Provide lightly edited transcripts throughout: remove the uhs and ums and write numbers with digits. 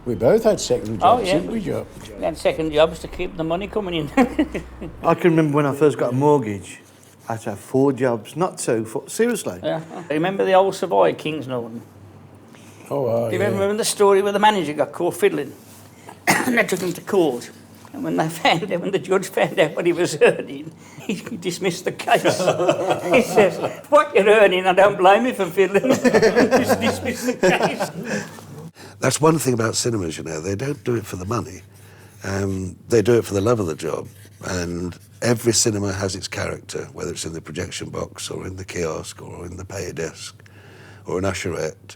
We both had second jobs, didn't we, Joe? We had second jobs to keep the money coming in. I can remember when I first got a mortgage, I had to have 4 jobs, not 2, seriously. Yeah. Remember the old Savoy, Kings Norton? Oh, Do you remember the story where the manager got caught fiddling? And they took him to court. And when the judge found out what he was earning, he dismissed the case. He says, "What you're earning, I don't blame you for fiddling." Just dismissed the case. That's one thing about cinemas, you know, they don't do it for the money. They do it for the love of the job. And every cinema has its character, whether it's in the projection box or in the kiosk or in the pay desk or an usherette.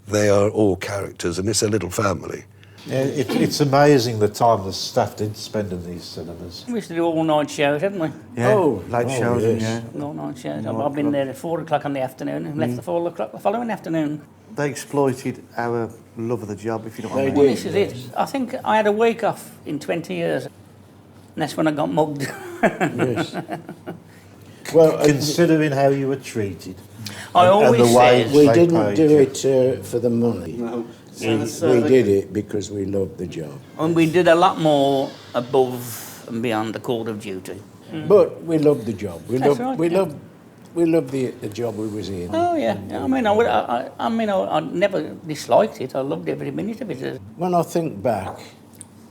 They are all characters, and it's a little family. Yeah, it's amazing the time the staff did spend in these cinemas. We used to do all-night shows, hadn't we? Yeah, Oh, late shows, yes. yeah. All-night shows. I've been there at 4 o'clock in the afternoon and left at 4 o'clock the following afternoon. They exploited our love of the job, if you know what I They mean. Well, did. this is it. I think I had a week off in 20 years. And that's when I got mugged. Yes. Well, Considering how you were treated. I always the way said... we they didn't paid do you. it for the money. No. We did it because we loved the job. And we did a lot more above and beyond the call of duty. But we loved the job. That's right, yeah. We loved the job we was in. Oh, yeah. I mean, I never disliked it. I loved every minute of it. When I think back,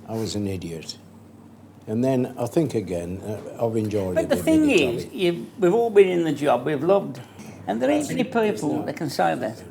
I was an idiot. And then I think again, I've enjoyed But it. the thing is, we've all been in the job we've loved. And there ain't many people that can say that.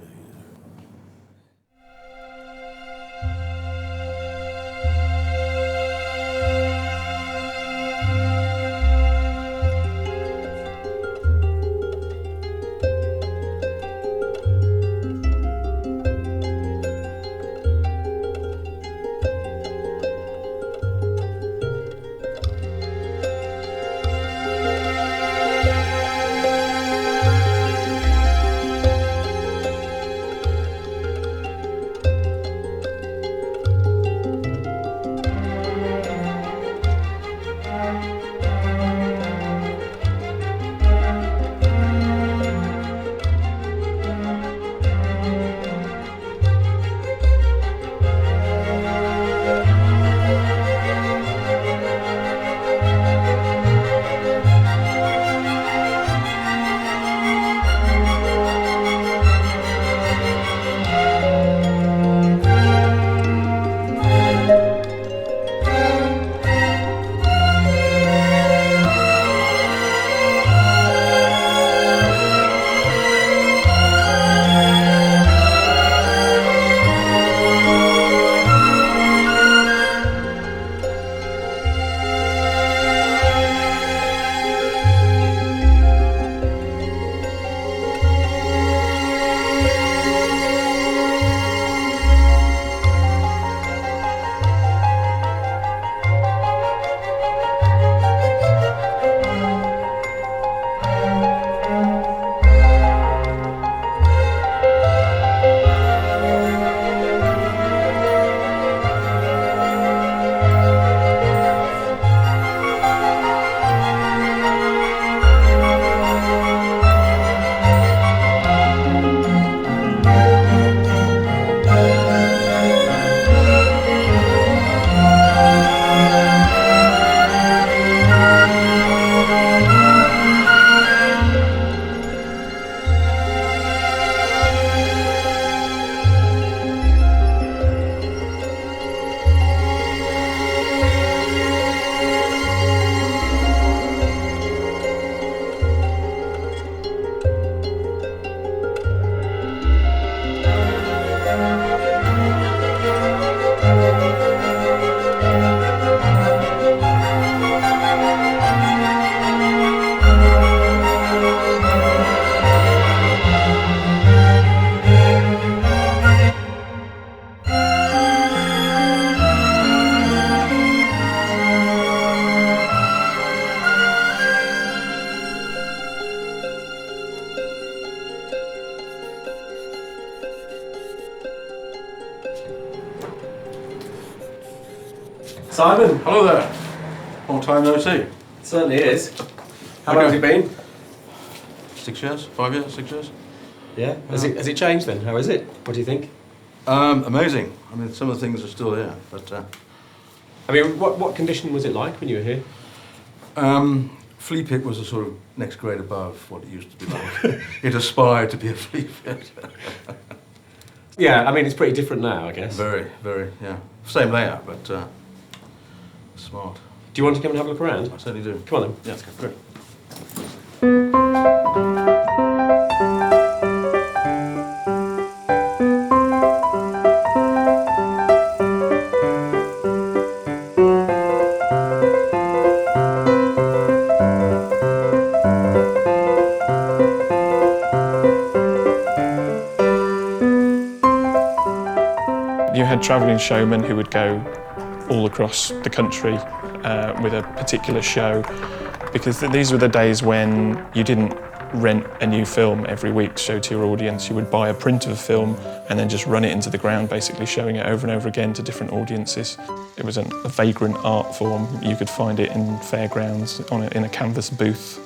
Simon, Hello there. Long time no see. it certainly is. How long has it been? 6 years? 5 years? 6 years? Yeah. Has it changed then? How is it? What do you think? Amazing. I mean, some of the things are still here, but I mean, what condition was it like when you were here? flea pit was a sort of next grade above what it used to be like. It aspired to be a flea pit. Yeah, I mean, it's pretty different now, I guess. Very, very, yeah. Same layout, but smart. Do you want to come and have a look around? I certainly do. Come on then. Yeah, let's go. Great. You had travelling showmen who would go all across the country with a particular show, because these were the days when you didn't rent a new film every week to show to your audience. You would buy a print of a film and then just run it into the ground, basically showing it over and over again to different audiences. It was a vagrant art form. You could find it in fairgrounds, in a canvas booth,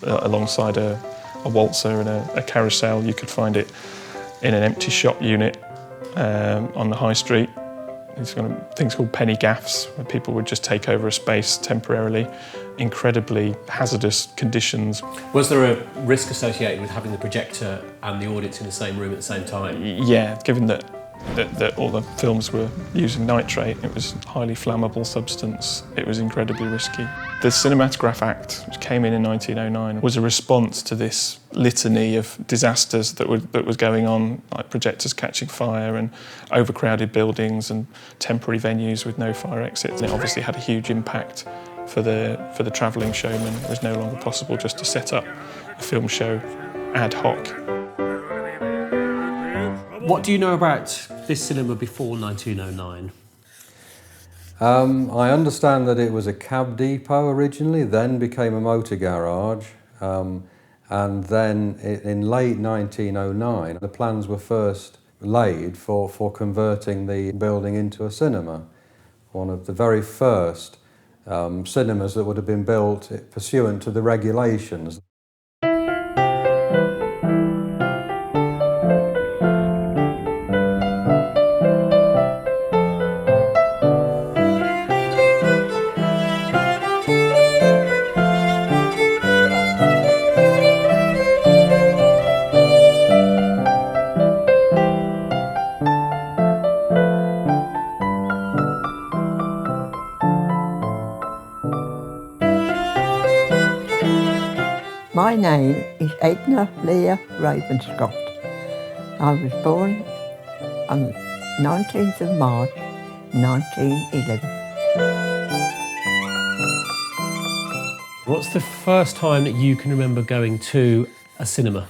alongside a waltzer and a carousel. You could find it in an empty shop unit on the high street. These kind of things called penny gaffs, where people would just take over a space temporarily. Incredibly hazardous conditions. Was there a risk associated with having the projector and the audience in the same room at the same time? Yeah, given that all the films were using nitrate, it was a highly flammable substance. It was incredibly risky. The Cinematograph Act, which came in 1909, was a response to this litany of disasters that was going on, like projectors catching fire and overcrowded buildings and temporary venues with no fire exits. And it obviously had a huge impact for the travelling showman. It was no longer possible just to set up a film show ad hoc. What do you know about this cinema before 1909? I understand that it was a cab depot originally, then became a motor garage, and then in late 1909 the plans were first laid for converting the building into a cinema. One of the very first cinemas that would have been built pursuant to the regulations. My name is Edna Leah Ravenscott. I was born on 19th of March 1911. What's the first time that you can remember going to a cinema?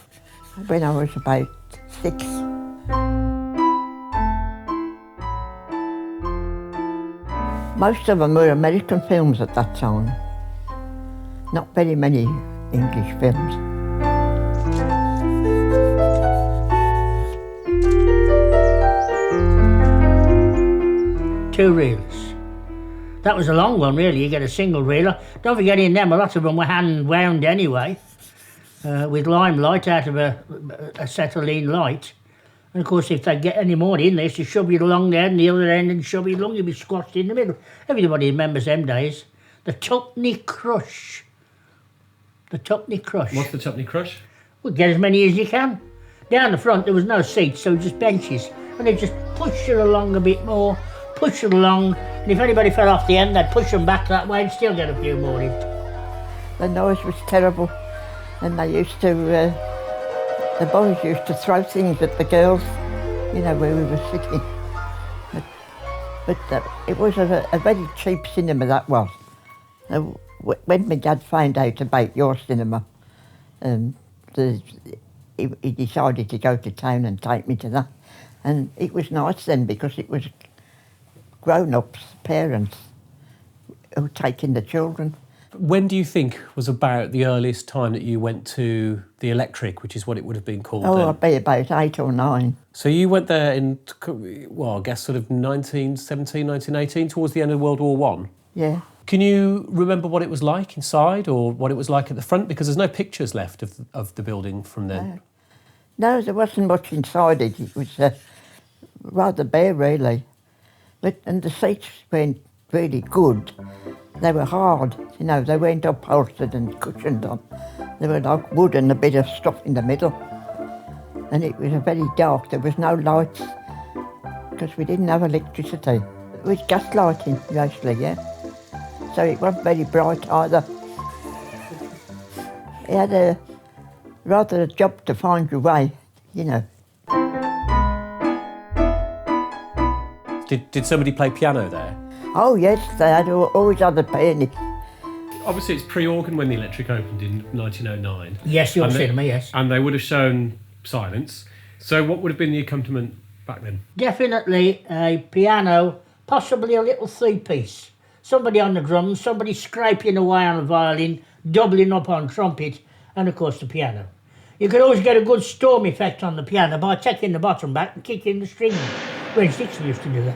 When I was about 6. Most of them were American films at that time. Not very many English films. Two reels. That was a long one, really. You get a single reeler. Don't forget, in them, a lot of them were hand wound anyway, with limelight out of a acetylene light. And of course, if they get any more in, they used to shove you along there and the other end and shove you along, you'd be squashed in the middle. Everybody remembers them days. The Tuppenny Crush. The Tuppenny Crush. What's the Tuppenny Crush? Well, get as many as you can. Down the front, there was no seats, so just benches. And they just push you along a bit more, push it along, and if anybody fell off the end, they'd push them back that way and still get a few more in. The noise was terrible, and they used to, the boys used to throw things at the girls, you know, where we were sitting. But it was a very cheap cinema, that was. When my dad found out about your cinema, he decided to go to town and take me to that. And it was nice then because it was grown-ups, parents, who were taking the children. When do you think was about the earliest time that you went to the Electric, which is what it would have been called then? I'd be about 8 or 9. So you went there in, well, I guess sort of 1917, 1918, towards the end of World War One? Yeah. Can you remember what it was like inside or what it was like at the front? Because there's no pictures left of the building from then. No, there wasn't much inside it. It was rather bare, really. And the seats weren't really good. They were hard, you know, they weren't upholstered and cushioned on. They were like wood and a bit of stuff in the middle. And it was very dark, there was no lights, because we didn't have electricity. It was gas lighting, mostly, yeah. So it wasn't very bright either. It had rather a job to find your way, you know. Did somebody play piano there? Oh yes, they had always had a pianist. Obviously, it's pre-organ when the Electric opened in 1909. Yes, you'll And see me, yes. And they would have shown silence. So what would have been the accompaniment back then? Definitely a piano, possibly a little three-piece. Somebody on the drums, somebody scraping away on the violin, doubling up on trumpet, and of course the piano. You could always get a good storm effect on the piano by taking the bottom back and kicking the strings. When Dixon used to do that.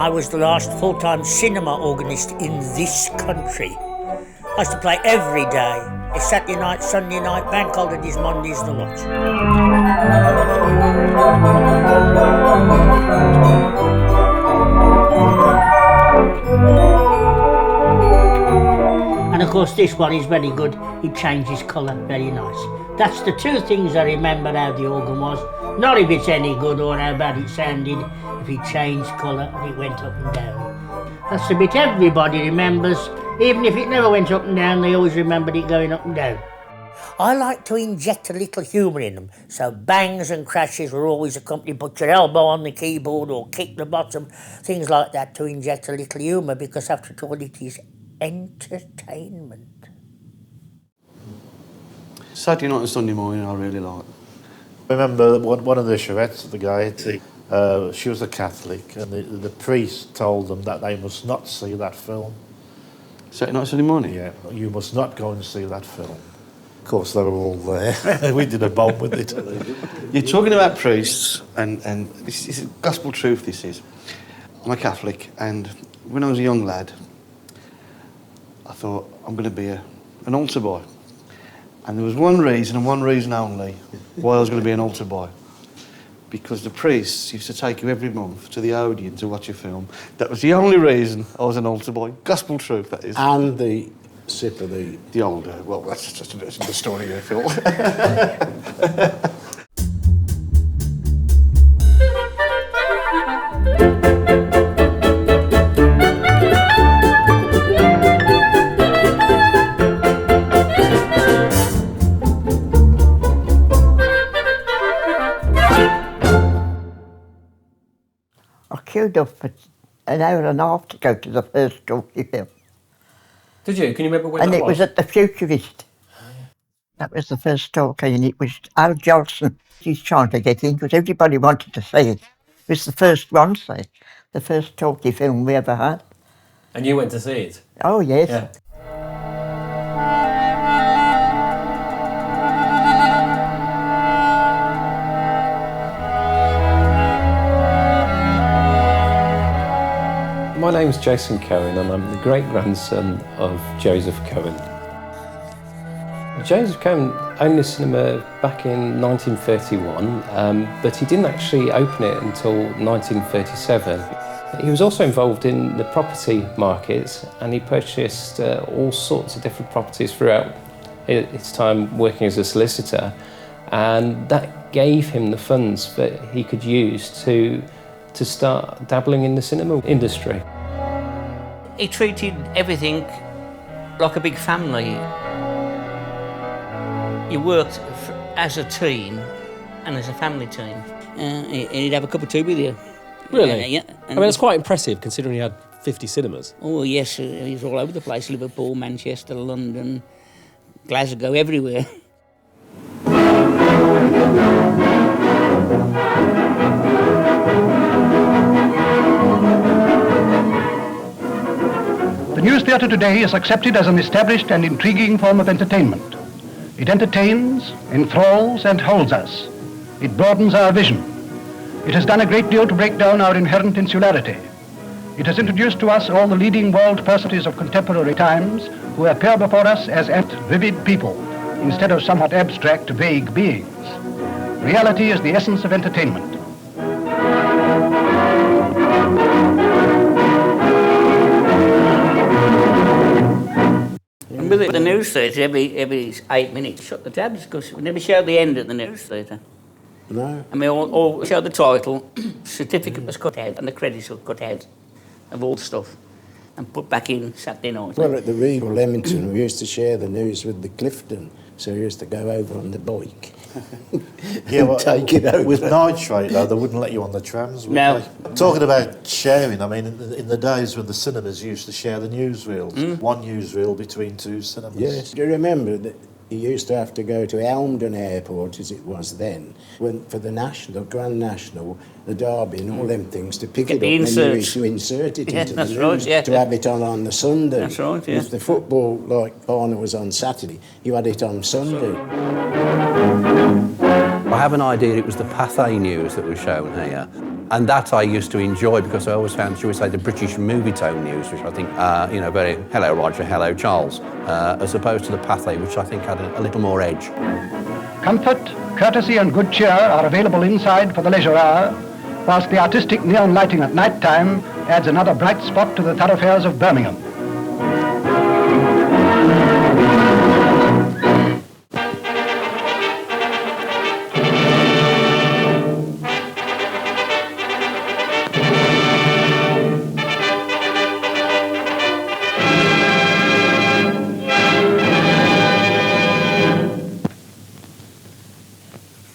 I was the last full-time cinema organist in this country. I used to play every day. It's Saturday night, Sunday night, bank holidays, Mondays, the lot. And of course this one is very good. It changes colour, very nice. That's the two things I remember how the organ was. Not if it's any good or how bad it sounded, if it changed colour and it went up and down. That's the bit everybody remembers. Even if it never went up and down, they always remembered it going up and down. I like to inject a little humour in them, so bangs and crashes were always accompanied. Put your elbow on the keyboard or kick the bottom, things like that to inject a little humour, because after all it is entertainment. Saturday night and Sunday morning I really like. I remember one of the charrettes at the Gaiety, she was a Catholic, and the priest told them that they must not see that film. Saturday night, Sunday morning? Yeah, you must not go and see that film. Of course, they were all there. We did a bomb with it. You're talking about priests, and this is gospel truth, this is. I'm a Catholic, and when I was a young lad, I thought, I'm going to be an altar boy. And there was one reason, and one reason only, why I was going to be an altar boy. Because the priests used to take you every month to the Odeon to watch a film. That was the only reason I was an altar boy. Gospel truth, that is. And the sip of the older. Well, that's just the story here, Phil. I queued up for an hour and a half to go to the first talkie film. Did you? Can you remember when And that it was at the Futurist. That was the first talkie, and it was Al Jolson. He's trying to get in because everybody wanted to see it. It was the first one, say, the first talkie film we ever had. And you went to see it? Oh, yes. Yeah. My name's Jason Cohen and I'm the great-grandson of Joseph Cohen. Joseph Cohen owned the cinema back in 1931, but he didn't actually open it until 1937. He was also involved in the property markets and he purchased all sorts of different properties throughout his time working as a solicitor, and that gave him the funds that he could use to start dabbling in the cinema industry. He treated everything like a big family. You worked as a team and as a family team. He'd have a cup of tea with you. Really? Yeah. I mean, it's quite impressive considering he had 50 cinemas. Oh, yes, he was all over the place. Liverpool, Manchester, London, Glasgow, everywhere. The news theatre today is accepted as an established and intriguing form of entertainment. It entertains, enthralls, and holds us. It broadens our vision. It has done a great deal to break down our inherent insularity. It has introduced to us all the leading world personalities of contemporary times who appear before us as vivid people instead of somewhat abstract, vague beings. Reality is the essence of entertainment. And with the news theatre, every 8 minutes, shut the tabs, because we never show the end of the news theatre. No. I mean, all show the title, certificate was cut out, and the credits were cut out of all the stuff, and put back in Saturday night. Well, at the Regal Leamington, we used to share the news with the Clifton, so we used to go over on the bike. Yeah, well, take it over. with nitrate though, they wouldn't let you on the trams, would No. they? Talking about sharing, I mean, in the days when the cinemas used to share the newsreels, one newsreel between two cinemas. Yes. Do you remember that you used to have to go to Elmdon Airport, as it was then, for the National, Grand National, the Derby and all them things, to pick Get it the up and you inserts. used to insert it Yeah, into the that's news, right, yeah. to have it on the Sunday. That's right, yeah. If the football, like Barner, was on Saturday, you had it on Sunday. I have an idea it was the Pathé news that was shown here. And that I used to enjoy because I always found, shall we say, the British movie tone news, which I think, very, hello Roger, hello Charles, as opposed to the Pathé, which I think had a little more edge. Comfort, courtesy and good cheer are available inside for the leisure hour, whilst the artistic neon lighting at night time adds another bright spot to the thoroughfares of Birmingham.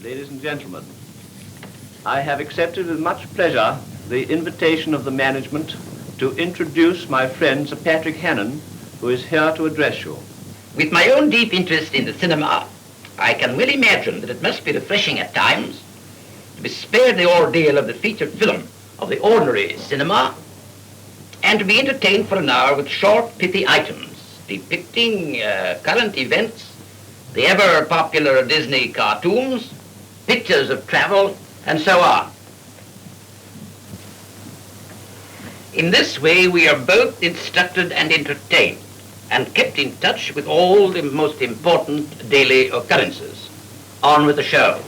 Ladies and gentlemen, I have accepted with much pleasure the invitation of the management to introduce my friend Sir Patrick Hannon, who is here to address you. With my own deep interest in the cinema, I can well imagine that it must be refreshing at times to be spared the ordeal of the featured film of the ordinary cinema and to be entertained for an hour with short, pithy items depicting current events, the ever-popular Disney cartoons, pictures of travel, and so on. In this way, we are both instructed and entertained, and kept in touch with all the most important daily occurrences. On with the show.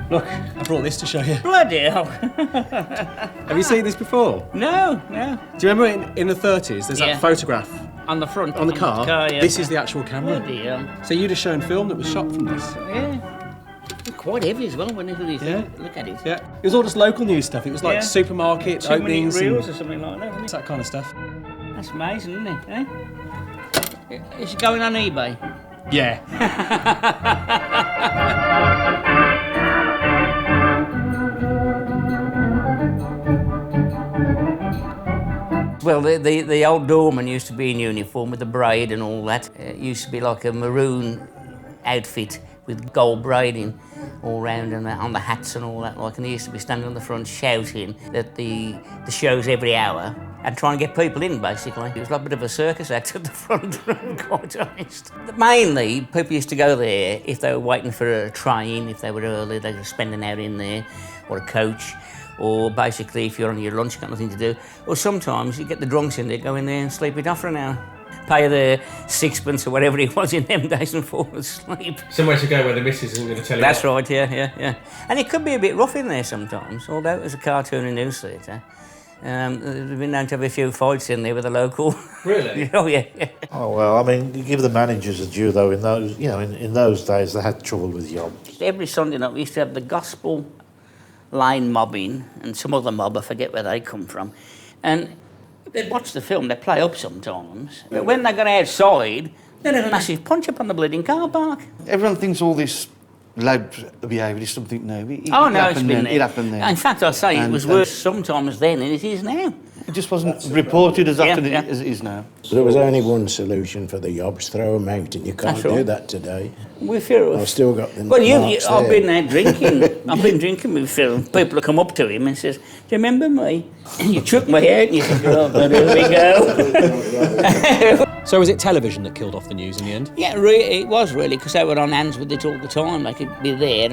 Look, I brought this to show you. Bloody hell. Have you seen this before? No. Do you remember in the 30s, there's Yeah. that photograph On the front. on the car? Yeah. This is the actual camera. Bloody hell. So you'd have shown film that was shot from this? Yeah. Quite heavy as well when you look at it. Yeah. It was all just local news stuff. It was like Yeah. supermarket 2 minute openings. reels and or something like that, isn't it? that kind of stuff. That's amazing, isn't it? Eh? Is it going on eBay? Yeah. Well, the old doorman used to be in uniform with the braid and all that. It used to be like a maroon outfit with gold braiding all round and on the hats and all that. And he used to be standing on the front shouting that the shows every hour and trying to get people in, basically. It was like a bit of a circus act at the front, quite honest. Mainly, people used to go there if they were waiting for a train, if they were early, they were spending out in there, or a coach. Or basically, if you're on your lunch, got nothing to do. Or sometimes you get the drunks in there, go in there and sleep it off for an hour. Pay the sixpence or whatever it was in them days and fall asleep. Somewhere to go where the missus isn't going to tell you. That's what. right, yeah. And it could be a bit rough in there sometimes, although it was a cartoon and news theatre. They've been known to have a few fights in there with the local. Really? Oh, yeah. Oh, well, I mean, you give the managers a due, though, in those days they had trouble with yobs. Every Sunday night we used to have the gospel line mobbing and some other mob, I forget where they come from. And they'd watch the film, they'd play up sometimes. But when they got outside, they'd have a massive punch up on the bleeding car park. Everyone thinks all this loud behaviour is something new. It happened there. In fact, I say it was worse sometimes then than it is now. It just wasn't reported as often as it is now. There was only one solution for the yobs, throw them out, and you can't That's right. do that today. With Phil. I've still got the Well, marks I've there. been there drinking. I've been drinking with Phil. People come up to him and says, "Do you remember me?" And you chuck my head and you think, "Oh, but here we go." So was it television that killed off the news in the end? Yeah, it was really, because they were on hands with it all the time. They could be there,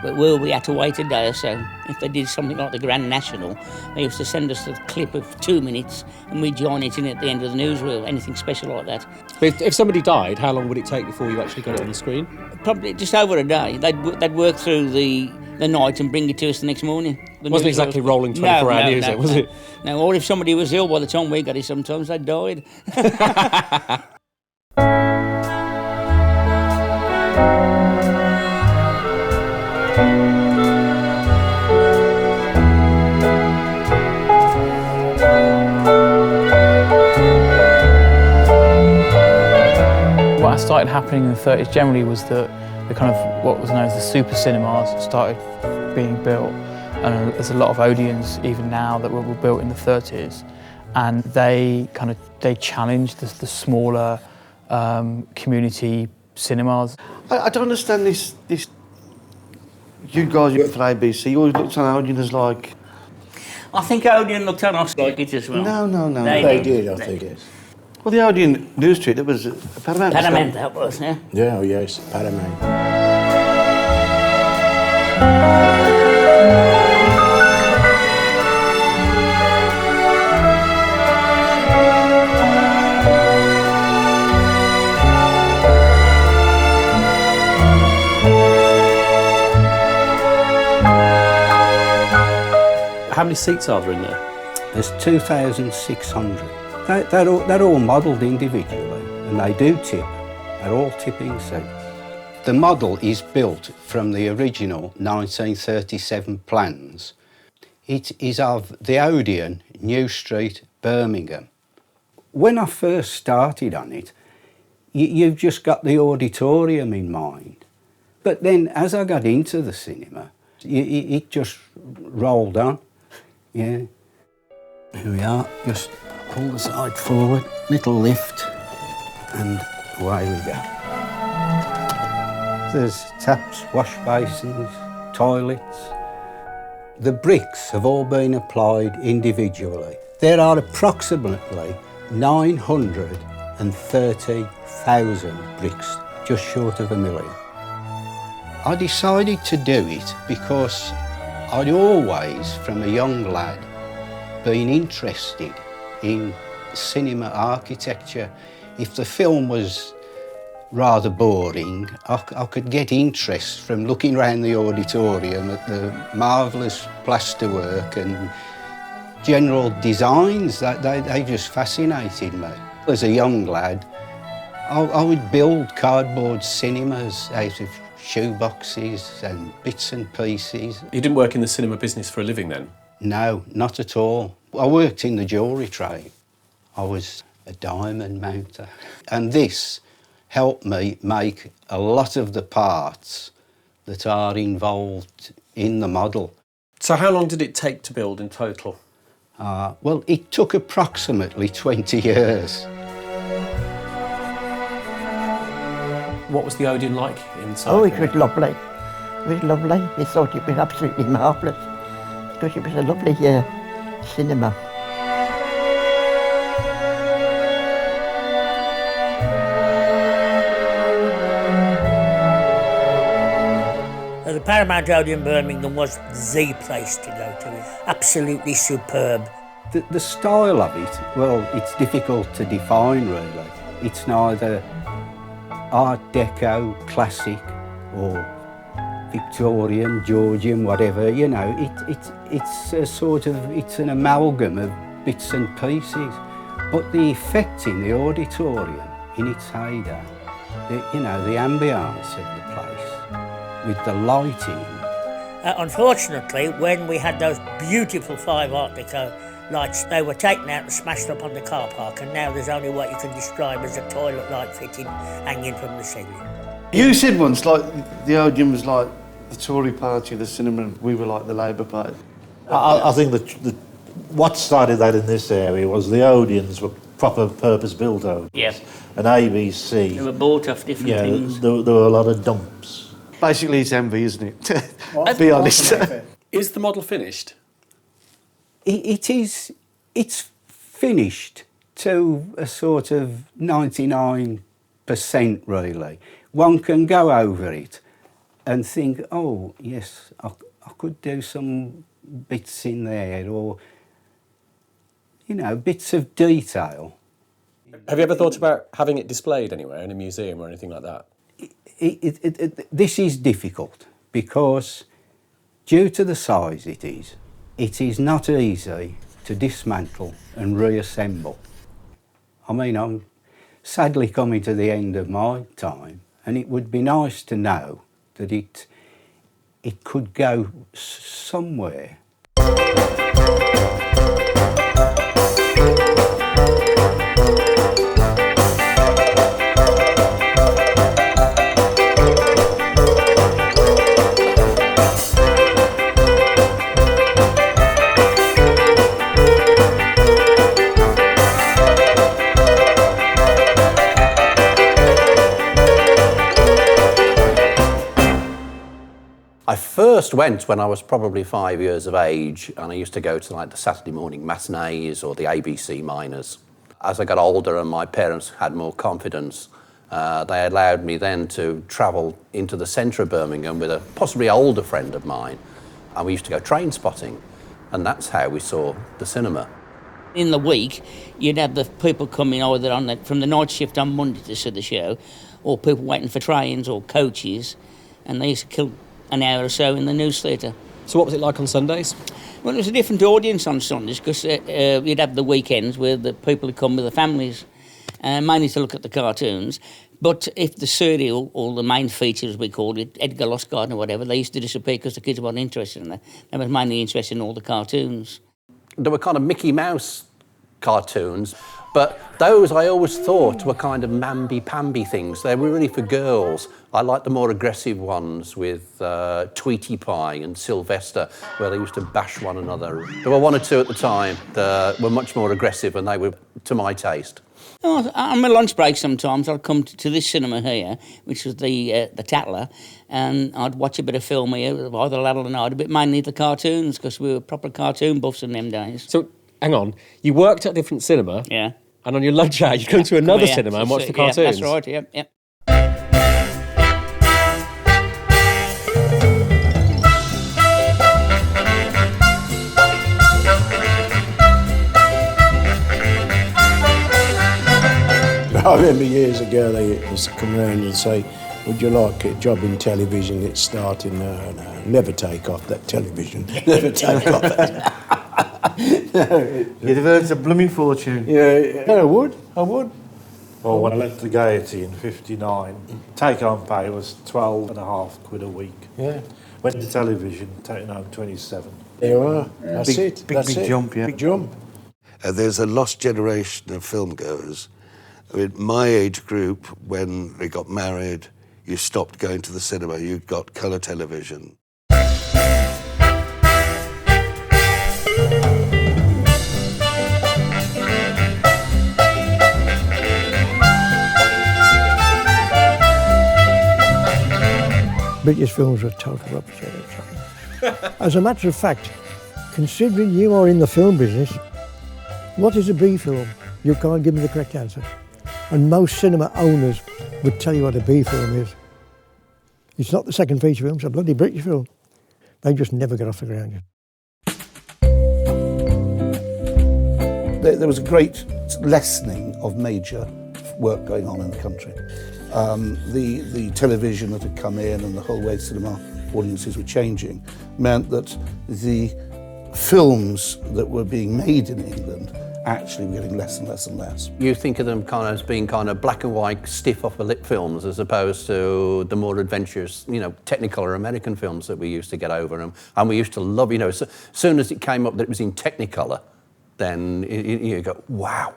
but we had to wait a day or so. If they did something like the Grand National, they used to send us a clip of 2 minutes and we'd join it in at the end of the newsreel, anything special like that. If somebody died, how long would it take before you actually got it on the screen? Probably just over a day. They'd work through the night and bring it to us the next morning. It wasn't exactly rolling 24-hour news, was it? No, or if somebody was ill by the time we got it, sometimes they died. What started happening in the 30s generally was that the kind of what was known as the super cinemas started being built, and there's a lot of Odeons even now that were built in the 30s, and they challenged the smaller community cinemas. I don't understand this. You guys work for ABC, you always looked on Odeon as like... I think Odeon looked on us like it as well. No. They did, I think, yes. Well, the Odeon News Street, it was Paramount. Paramount, that was, yeah. Yeah, yes, Paramount. How many seats are there in there? There's 2,600. They're all modelled individually, and they do tip. They're all tipping seats. The model is built from the original 1937 plans. It is of the Odeon, New Street, Birmingham. When I first started on it, you've just got the auditorium in mind. But then as I got into the cinema, it just rolled on. Yeah. Here we are, just pull the side forward, little lift, and away we go. There's taps, wash basins, toilets. The bricks have all been applied individually. There are approximately 930,000 bricks, just short of 1 million. I decided to do it because I'd always, from a young lad, been interested in cinema architecture. If the film was rather boring, I could get interest from looking around the auditorium at the marvellous plasterwork and general designs. They just fascinated me. As a young lad, I would build cardboard cinemas out of shoeboxes and bits and pieces. You didn't work in the cinema business for a living then? No, not at all. I worked in the jewellery trade. I was a diamond mounter. And this helped me make a lot of the parts that are involved in the model. So how long did it take to build in total? Well, it took approximately 20 years. What was the Odeon like inside? Oh, it was lovely. It was lovely. We thought it was absolutely marvellous because it was a lovely cinema. The Paramount Odeon Birmingham was the place to go to. Absolutely superb. The style of it, well, it's difficult to define really. It's neither Art Deco, classic, or Victorian, Georgian, whatever, you know. It's a sort of, it's an amalgam of bits and pieces. But the effect in the auditorium, in its heyday, the ambience of the place, with the lighting. Unfortunately, when we had those beautiful 5 Art Deco lights, they were taken out and smashed up on the car park, and now there's only what you can describe as a toilet light fitting hanging from the ceiling. You said once, like, the Odeon was like the Tory party of the cinema and we were like the Labour Party. I think the What started that in this area was the Odeons were proper purpose-built Odeons. Yeah. And ABC... They were bought off different things. There were a lot of dumps. Basically, it's envy, isn't it? To be honest. Is the model finished? It is. It's finished to a sort of 99%, really. One can go over it and think, oh, yes, I could do some bits in there, or, you know, bits of detail. Have you ever thought about having it displayed anywhere, in a museum or anything like that? This is difficult because, due to the size it is not easy to dismantle and reassemble. I mean, I'm sadly coming to the end of my time, and it would be nice to know that it could go somewhere. I first went when I was probably 5 years of age, and I used to go to like the Saturday morning matinees or the ABC minors. As I got older and my parents had more confidence, they allowed me then to travel into the centre of Birmingham with a possibly older friend of mine, and we used to go train spotting, and that's how we saw the cinema. In the week, you'd have the people coming either from the night shift on Monday to see the show, or people waiting for trains or coaches, and they used to kill an hour or so in the news theatre. So what was it like on Sundays? Well, it was a different audience on Sundays, because you'd have the weekends where the people would come with their families, mainly to look at the cartoons. But if the serial, or the main feature as we called it, Edgar Lost Garden or whatever, they used to disappear because the kids weren't interested in that. They were mainly interested in all the cartoons. There were kind of Mickey Mouse cartoons, but those I always thought were kind of mamby-pamby things. They were really for girls. I liked the more aggressive ones with Tweety Pie and Sylvester, where they used to bash one another. There were one or two at the time that were much more aggressive, and they were to my taste. Oh, on my lunch break sometimes I'd come to this cinema here, which was the Tatler, and I'd watch a bit of film here, either Laddle and I, but mainly the cartoons, because we were proper cartoon buffs in them days. So, hang on, you worked at a different cinema? Yeah. And on your lunch hour, you'd go to another cinema and watch the cartoons? Yeah, that's right, yep. I remember years ago they used to come around and say, would you like a job in television? It's starting. No, never take off that television. Never take off that. You'd have earned a blooming fortune. Yeah, I would. Well, when I left the Gaiety in '59, take-home pay was £12.50 a week. Yeah. Went to television, taking home 27. There you are. That's it. Big jump, yeah. Big jump. There's a lost generation of film goers. I mean, my age group, when they got married, you stopped going to the cinema, you got colour television. British films are total rubbish. As a matter of fact, considering you are in the film business, what is a B film? You can't give me the correct answer. And most cinema owners would tell you what a B film is. It's not the second feature film, it's a bloody British film. They just never get off the ground yet. There was a great lessening of major work going on in the country. The television that had come in and the whole way cinema audiences were changing meant that the films that were being made in England actually were getting less and less and less. You think of them kind of as being kind of black and white, stiff upper lip films, as opposed to the more adventurous, Technicolor American films that we used to get over them. And we used to love, as soon as it came up that it was in Technicolor, then you go, wow,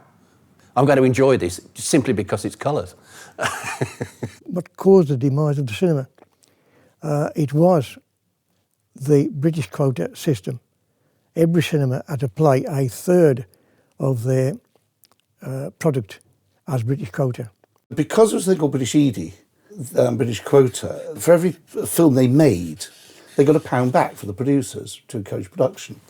I'm going to enjoy this simply because it's colours. What caused the demise of the cinema? It was the British quota system. every cinema had to play a third of their product as British quota. Because it was something called British ED, British quota, for every film they made, they got £1 back for the producers to encourage production.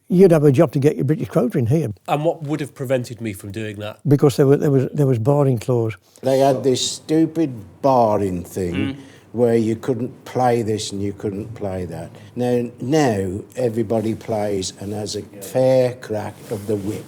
You'd have a job to get your British quota in here. And what would have prevented me from doing that? Because there was barring clause. They had this stupid barring thing where you couldn't play this and you couldn't play that. Now everybody plays and has a fair crack of the whip.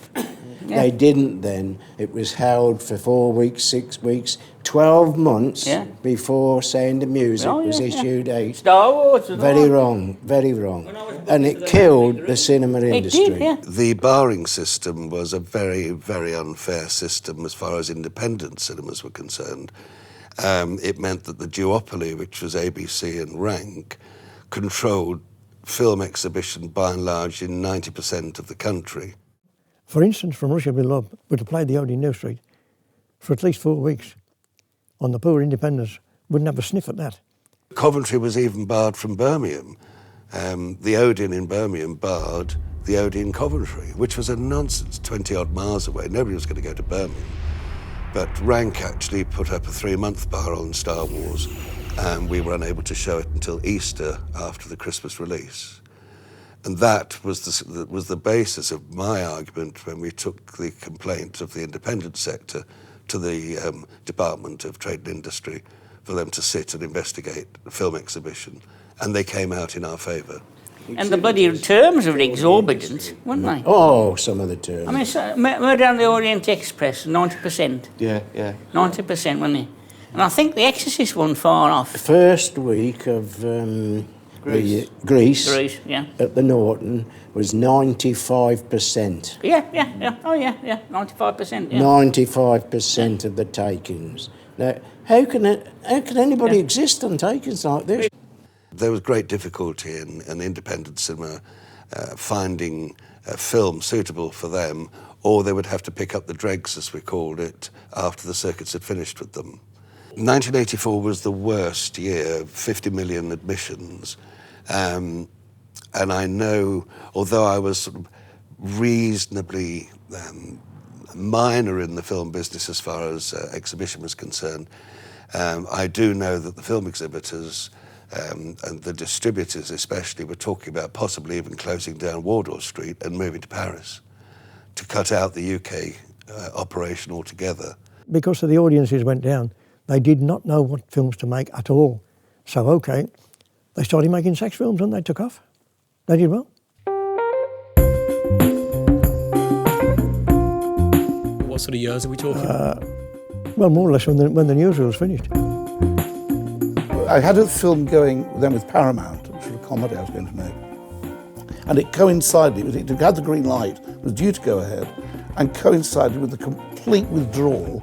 Yeah. They didn't then. It was held for 4 weeks, 6 weeks, 12 months before Sound of Music was issued out. Star Wars. Very wrong, very wrong. And it killed the cinema industry. It did, yeah. The barring system was a very, very unfair system as far as independent cinemas were concerned. It meant that the duopoly, which was ABC and Rank, controlled film exhibition by and large in 90% of the country. For instance, From Russia With Love would have played the Odeon New Street for at least 4 weeks. On the poor independents, wouldn't have a sniff at that. Coventry was even barred from Birmingham. The Odeon in Birmingham barred the Odeon Coventry, which was a nonsense, 20-odd miles away. Nobody was going to go to Birmingham. But Rank actually put up a 3-month bar on Star Wars, and we were unable to show it until Easter after the Christmas release. And that was the basis of my argument when we took the complaint of the independent sector to the Department of Trade and Industry for them to sit and investigate the film exhibition. And they came out in our favour. And the bloody terms were exorbitant, weren't they? Oh, some of the terms. I mean, Murder on the Orient Express, 90%. Yeah. 90%, wasn't it? And I think The Exorcist won far off. The first week of Greece at the Norton was 95%. Yeah. Oh, yeah. 95%. Yeah. 95% of the takings. Now, how can anybody exist on takings like this? There was great difficulty in an independent cinema finding a film suitable for them, or they would have to pick up the dregs, as we called it, after the circuits had finished with them. 1984 was the worst year, 50 million admissions. And I know, although I was sort of reasonably minor in the film business as far as exhibition was concerned, I do know that the film exhibitors and the distributors especially were talking about possibly even closing down Wardour Street and moving to Paris to cut out the UK operation altogether. Because the audiences went down, they did not know what films to make at all. So, okay, they started making sex films and they took off. They did well. What sort of years are we talking? Well, more or less when the newsreel was finished. I had a film going then with Paramount, which was a comedy I was going to make. And it coincided, it had the green light, was due to go ahead, and coincided with the complete withdrawal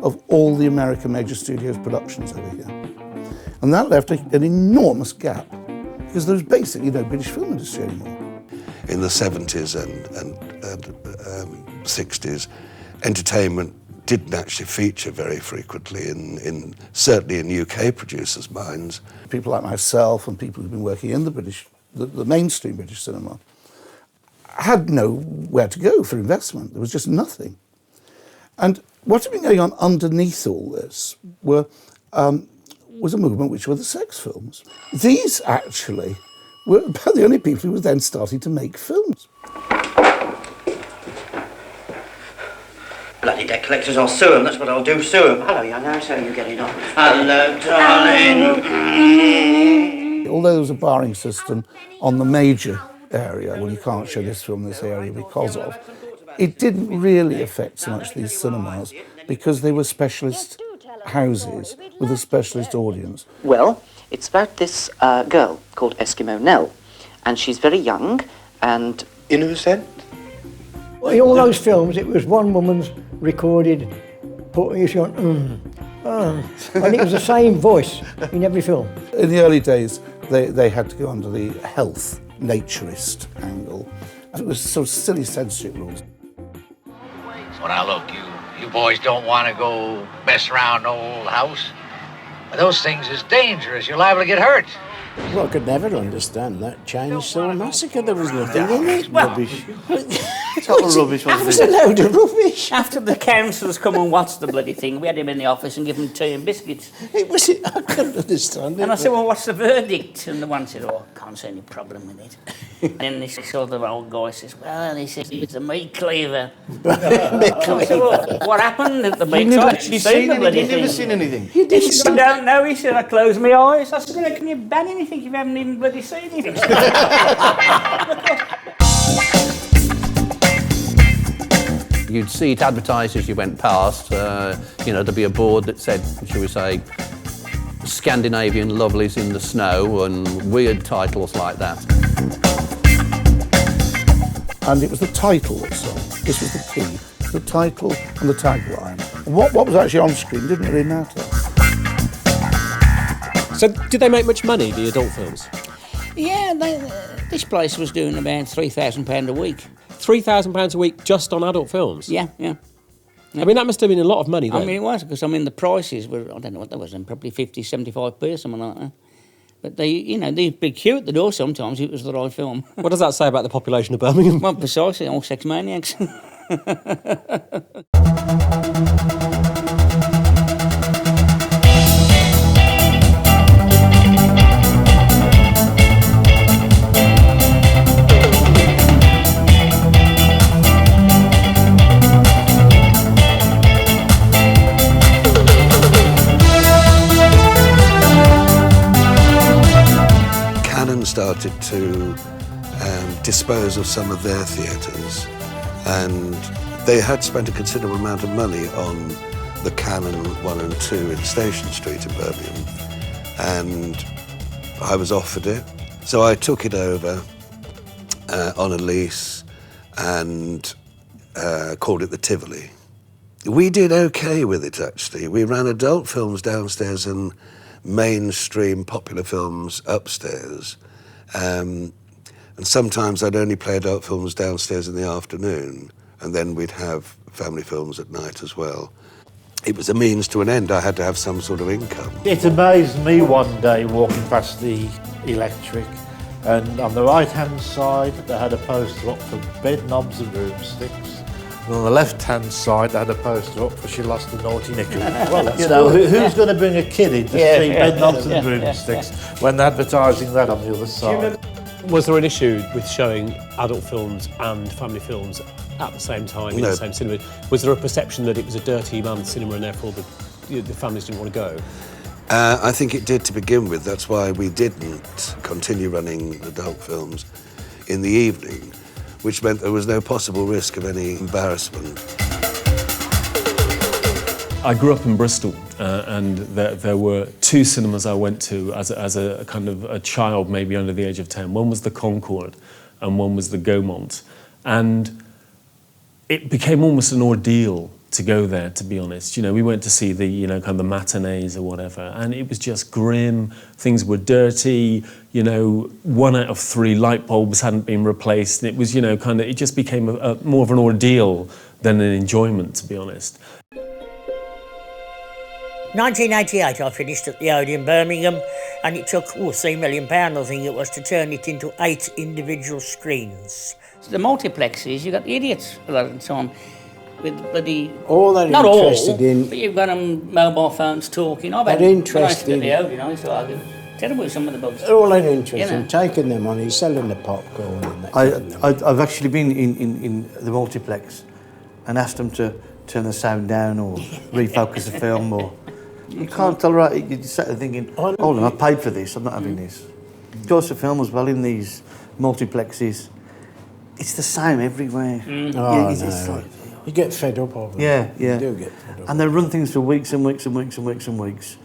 of all the American major studios productions over here. And that left an enormous gap, because there was basically no British film industry anymore. In the 70s and 60s, entertainment didn't actually feature very frequently, certainly in UK producers' minds. People like myself and people who've been working in the mainstream British cinema had nowhere to go for investment. There was just nothing. And what had been going on underneath all this was a movement which were the sex films. These actually were about the only people who were then starting to make films. Bloody debt collectors, I'll sue them, that's what I'll do, sue them. Hello, young house, how are you getting on? Hello, darling. Although there was a barring system on the major area, well, you can't show this film in this area because of, it didn't really affect so much these cinemas because they were specialist houses with a specialist audience. Well, it's about this girl called Eskimo Nell, and she's very young and innocent. In all those films, it was one woman's recorded, put you on, and it was the same voice in every film. In the early days, they had to go under the health, naturist angle. It was sort of silly censorship rules. So now look, you boys don't want to go mess around the old house. Those things is dangerous. You're liable to get hurt. Well, I could never understand that Chainsaw Massacre. There was nothing in it. Rubbish. Total rubbish. That was a load of rubbish. After the councillors come and watch the bloody thing, we had him in the office and give him tea and biscuits. I couldn't understand it. And I said, well, what's the verdict? And the one said, oh, I can't see any problem with it. And then this sort of old guy says, well, he says, it's a meat cleaver. I said, well, what happened at the meat cleaver? You've never seen anything. He said, I don't know. He said, I closed my eyes. I said, well, can you ban anything if you haven't even bloody seen anything? You'd see it advertised as you went past. There'd be a board that said, shall we say, Scandinavian lovelies in the snow and weird titles like that. And it was the title that sold. This was the key. The title and the tagline. And what was actually on screen didn't really matter. So did they make much money, the adult films? Yeah, this place was doing about £3,000 a week. £3,000 a week just on adult films? Yeah. I mean, that must have been a lot of money then. I mean, it was, because, the prices were, I don't know what they was then, probably 50, 75p or something like that. But they'd be queue at the door sometimes if it was the right film. What does that say about the population of Birmingham? Well, precisely, all sex maniacs. Started to dispose of some of their theatres, and they had spent a considerable amount of money on the Cannon 1 and 2 in Station Street in Birmingham, and I was offered it. So I took it over on a lease and called it the Tivoli. We did okay with it, actually. We ran adult films downstairs and mainstream popular films upstairs. And sometimes I'd only play adult films downstairs in the afternoon, and then we'd have family films at night as well. It was a means to an end. I had to have some sort of income. It amazed me one day walking past the electric, and on the right-hand side they had a poster up for bed knobs and broomsticks, and on the left-hand side they had a poster up for She Lost a Naughty Nickel. Well, who's going to bring a kid in to see bed knobs and broomsticks when they're advertising that on the other side? Was there an issue with showing adult films and family films at the same time in the same cinema? Was there a perception that it was a dirty man's cinema and therefore the families didn't want to go? I think it did to begin with. That's why we didn't continue running adult films in the evening, which meant there was no possible risk of any embarrassment. I grew up in Bristol, and there were two cinemas I went to as a kind of a child, maybe under the age of 10. One was the Concorde, and one was the Gaumont. And it became almost an ordeal to go there, to be honest. We went to see the, kind of the matinees or whatever, and it was just grim. Things were dirty. 1 out of 3 light bulbs hadn't been replaced. And it was, it just became more of an ordeal than an enjoyment, to be honest. 1988 I finished at the Odeon Birmingham, and it took £3 million, I think it was, to turn it into 8 individual screens. The multiplexes, you've got the idiots a lot of the time with bloody... All they're not interested all, in... but you've got them mobile phones talking. I've They're had interested... When I used to get the Odeon, I used to argue terrible with some of the bugs. All they're interested in, taking their money, selling the popcorn and that. I've actually been in the multiplex and asked them to turn the sound down or refocus the film, or... You can't tell, right? You sit there thinking, hold on, I paid for this, I'm not having this. Of course, the film as well in these multiplexes, it's the same everywhere. It's like, you get fed up of it. Yeah. You do get fed up. And they run things for weeks and weeks and weeks and weeks and weeks.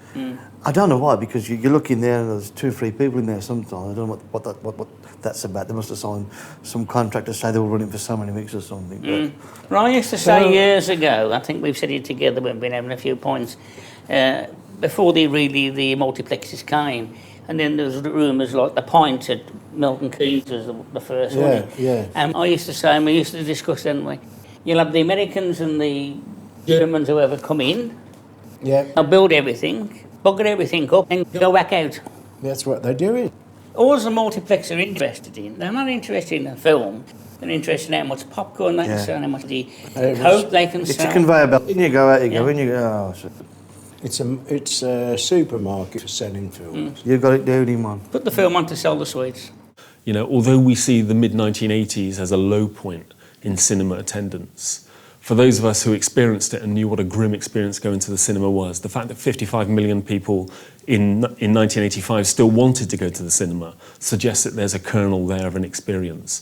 I don't know why, because you look in there and there's 2 or 3 people in there sometimes. I don't know what that's about. They must have signed some contract to say they were running for so many weeks or something. Well, I used to say years ago, I think we've said it together when we've been having a few points, before the multiplexes came, and then there was rumours like the Pint at Milton Keynes was the first one. Yeah. And I used to say, and we used to discuss, didn't we? You'll have the Americans and the Germans, whoever, come in, they'll build everything, bugger everything up, and go back out. That's what they're doing. All the multiplex are interested in, they're not interested in the film. They're interested in how much popcorn they can sell, how much the Coke they can sell. It's a conveyor belt. In you go, out you go, in you go. Oh, It's a supermarket for selling films. You've got it down in one. Put the film on to sell the sweets. You know, although we see the mid-1980s as a low point in cinema attendance, for those of us who experienced it and knew what a grim experience going to the cinema was, the fact that 55 million people in 1985 still wanted to go to the cinema suggests that there's a kernel there of an experience.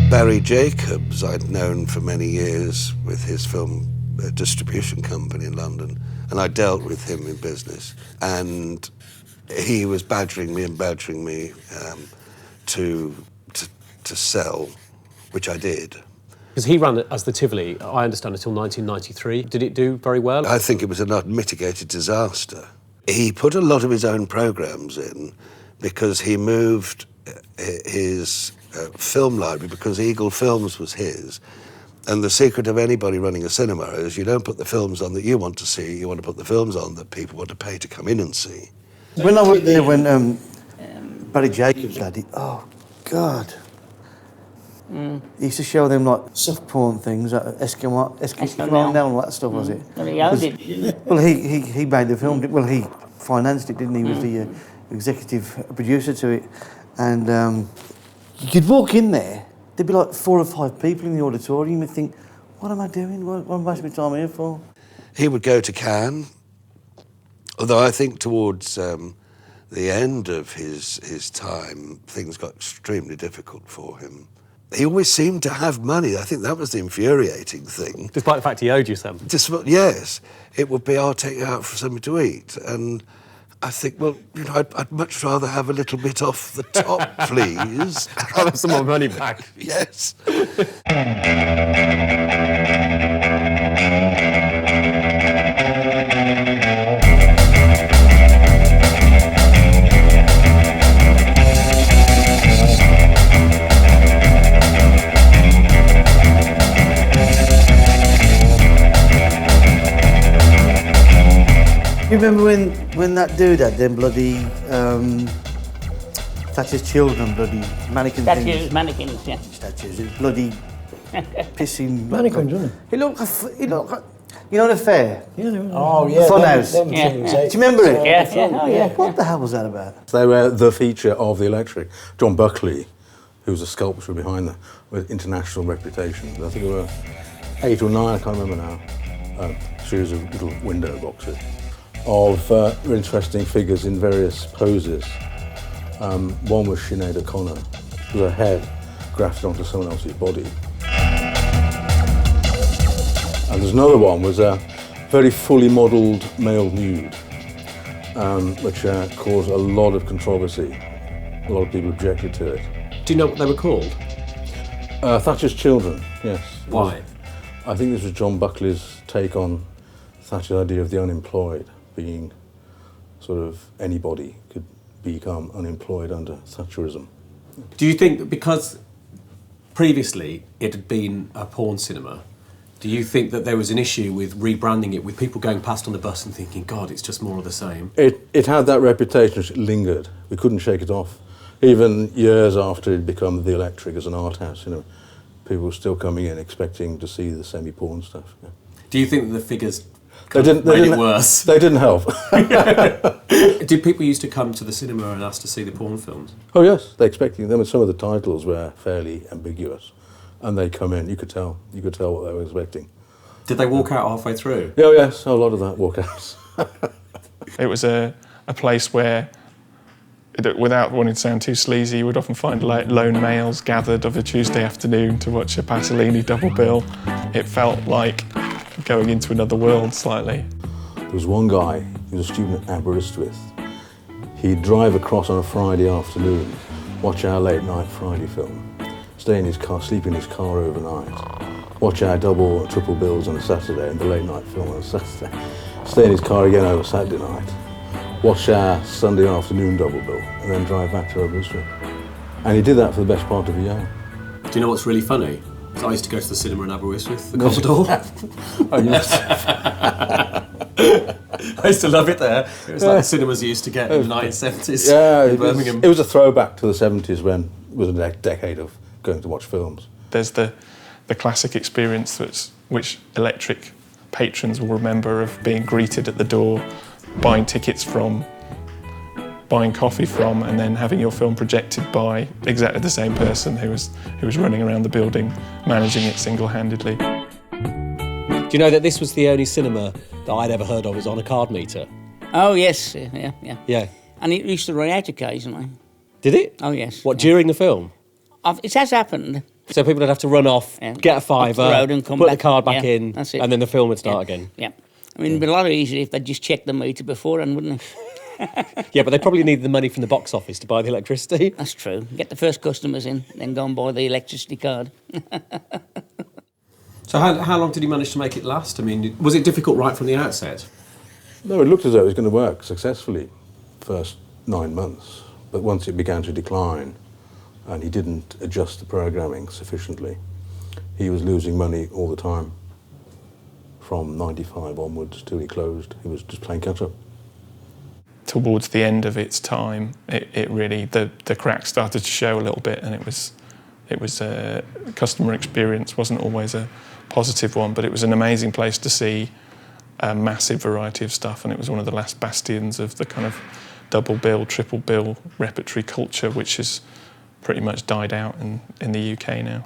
Barry Jacobs I'd known for many years with his film distribution company in London, and I dealt with him in business, and he was badgering me to sell, which I did. Because he ran it as the Tivoli, I understand, until 1993. Did it do very well? I think it was an unmitigated disaster. He put a lot of his own programmes in because he moved his film library, because Eagle Films was his. And the secret of anybody running a cinema is you don't put the films on that you want to see, you want to put the films on that people want to pay to come in and see. When I was there, when Barry Jacobs had it, oh, God. He used to show them, like, soft porn things, Eskimo and all that stuff, was it? Well, he owned it. Well, he made the film, well, he financed it, didn't he? He was the executive producer to it. And you could walk in there, there'd be like 4 or 5 people in the auditorium, and think, what am I doing? What am I wasting my time here for? He would go to Cannes, although I think towards the end of his time, things got extremely difficult for him. He always seemed to have money. I think that was the infuriating thing. Despite the fact he owed you some. Yes. It would be, I'll take you out for something to eat. And I think, well, you know, I'd much rather have a little bit off the top, please. I'll have some more money back. Yes. You remember when that dude had them bloody Thatcher's children, bloody mannequin Thatcher's things? mannequins, yeah. Statues, it bloody pissing Mannequins, isn't it? He looked like, you know, the fair. Oh, yeah. Funhouse. them things, Do you remember it? Yeah, yeah, oh, yeah. What the hell was that about? They were the feature of the Electric. John Buckley, who was a sculptor behind them, with international reputation. I think there were 8 or 9, I can't remember now, a series of little window boxes of interesting figures in various poses. One was Sinead O'Connor, with her head grafted onto someone else's body. And there's another one, was a very fully modelled male nude, which caused a lot of controversy. A lot of people objected to it. Do you know what they were called? Thatcher's Children, yes. Why? I think this was John Buckley's take on Thatcher's idea of the unemployed being sort of anybody could become unemployed under Thatcherism. Do you think that because previously it had been a porn cinema, do you think that there was an issue with rebranding it, with people going past on the bus and thinking, God, it's just more of the same? It had that reputation, it lingered. We couldn't shake it off. Even years after it became the Electric as an art house, you know, people were still coming in expecting to see the semi-porn stuff. Yeah. Do you think that the figures They made it worse? They didn't help. Did people used to come to the cinema and ask to see the porn films? Oh yes, they expected them, and some of the titles were fairly ambiguous, and they come in. You could tell what they were expecting. Did they walk out halfway through? Oh yes, a lot of that walkouts. It was a place where, without wanting to sound too sleazy, you would often find lone males gathered of a Tuesday afternoon to watch a Pasolini double bill. It felt like going into another world slightly. There was one guy, he was a student at Aberystwyth. He'd drive across on a Friday afternoon, watch our late night Friday film, stay in his car, sleep in his car overnight, watch our double or triple bills on a Saturday and the late night film on a Saturday. Stay in his car again over Saturday night, watch our Sunday afternoon double bill, and then drive back to Aberystwyth. And he did that for the best part of a year. Do you know what's really funny? So I used to go to the cinema in Aberystwyth, the Commodore. Oh, yes. I used to love it there. It was like the cinemas you used to get in the 1970s Yeah, in Birmingham. it was a throwback to the 70s when it was a decade of going to watch films. There's the classic experience which electric patrons will remember of being greeted at the door, buying tickets from, buying coffee from, and then having your film projected by exactly the same person who was running around the building, managing it single-handedly. Do you know that this was the only cinema that I'd ever heard of was on a card meter? Oh, yes, yeah. Yeah. And it used to run out occasionally. Did it? Oh, yes. What, during the film? It has happened. So people would have to run off, get a fiver, Off the road and come put back. the card back Yeah, in, that's it. and then the film would start again. Yeah. I mean, it'd be a lot easier if they'd just checked the meter beforehand, wouldn't it? Yeah, but they probably needed the money from the box office to buy the electricity. That's true. Get the first customers in, then go and buy the electricity card. So how long did you manage to make it last? I mean, was it difficult right from the outset? No, it looked as though it was going to work successfully first 9 months, but once it began to decline and he didn't adjust the programming sufficiently, he was losing money all the time. From 95 onwards till he closed, he was just playing catch up. Towards the end of its time, it really, the cracks started to show a little bit, and it was customer experience wasn't always a positive one, but it was an amazing place to see a massive variety of stuff, and it was one of the last bastions of the kind of double bill, triple bill repertory culture, which has pretty much died out in the UK now.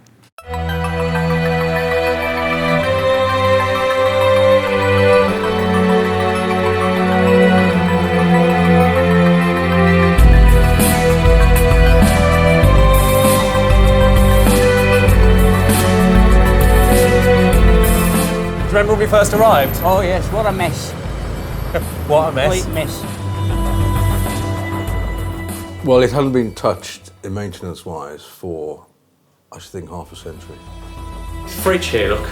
Remember when we first arrived? Oh, yes, what a mess. What a mess. Complete mess. Well, it hadn't been touched in maintenance-wise for, I should think, half a century. Fridge here, look.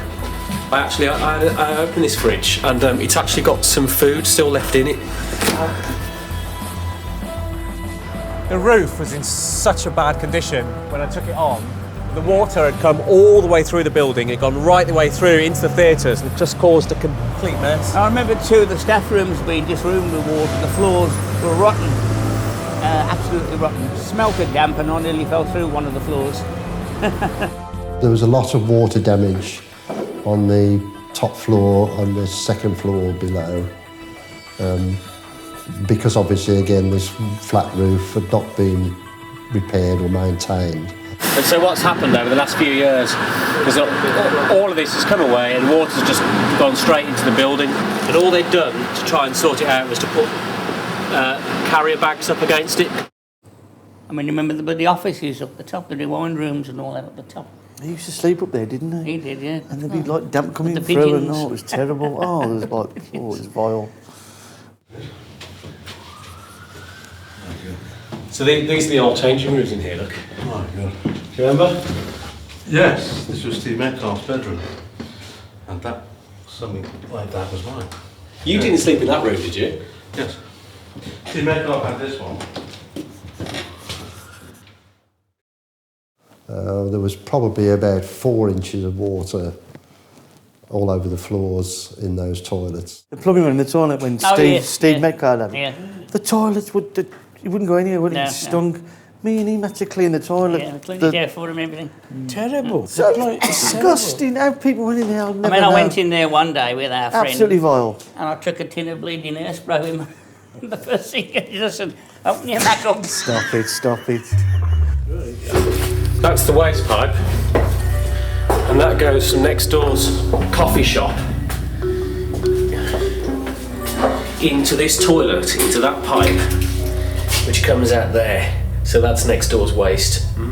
I opened this fridge and it's actually got some food still left in it. The roof was in such a bad condition when I took it on. The water had come all the way through the building, it had gone right the way through into the theatres and it just caused a complete mess. I remember two of the staff rooms being disroomed with water. The floors were rotten, absolutely rotten. Smelt of damp, and I nearly fell through one of the floors. There was a lot of water damage on the top floor and the second floor below. Because obviously, again, this flat roof had not been repaired or maintained. And so what's happened over the last few years is that all of this has come away and water's just gone straight into the building. And all they'd done to try and sort it out was to put carrier bags up against it. I mean, remember the offices up the top, the wine rooms and all that up the top. He used to sleep up there, didn't he? He did, yeah. And there'd be like damp coming the through, and pigeons. it was terrible. Oh, it was like, it was vile. So these are the old changing rooms in here, look. Oh, God. Do you remember? Yes, this was Steve Metcalfe's bedroom. And that, something like that was mine. You didn't sleep in that room, did you? Yes. Steve Metcalfe had this one. There was probably about 4 inches of water all over the floors in those toilets. The plumbing in the toilet when Steve Metcalfe had it. Yeah. The toilets would, it wouldn't go anywhere, would it? No, It stunk. Me and him had to clean the toilet. Yeah, I cleaned it out for him and everything. Terrible. Disgusting. How people went in there, I'll never I know. went in there one day with our friend. Absolutely vile. And I took a tin of bleeding hairspray with him. The first thing he just said, open your back up. Stop it, stop it. That's the waste pipe. And that goes from next door's coffee shop into this toilet, into that pipe, which comes out there. So that's next door's waste. No,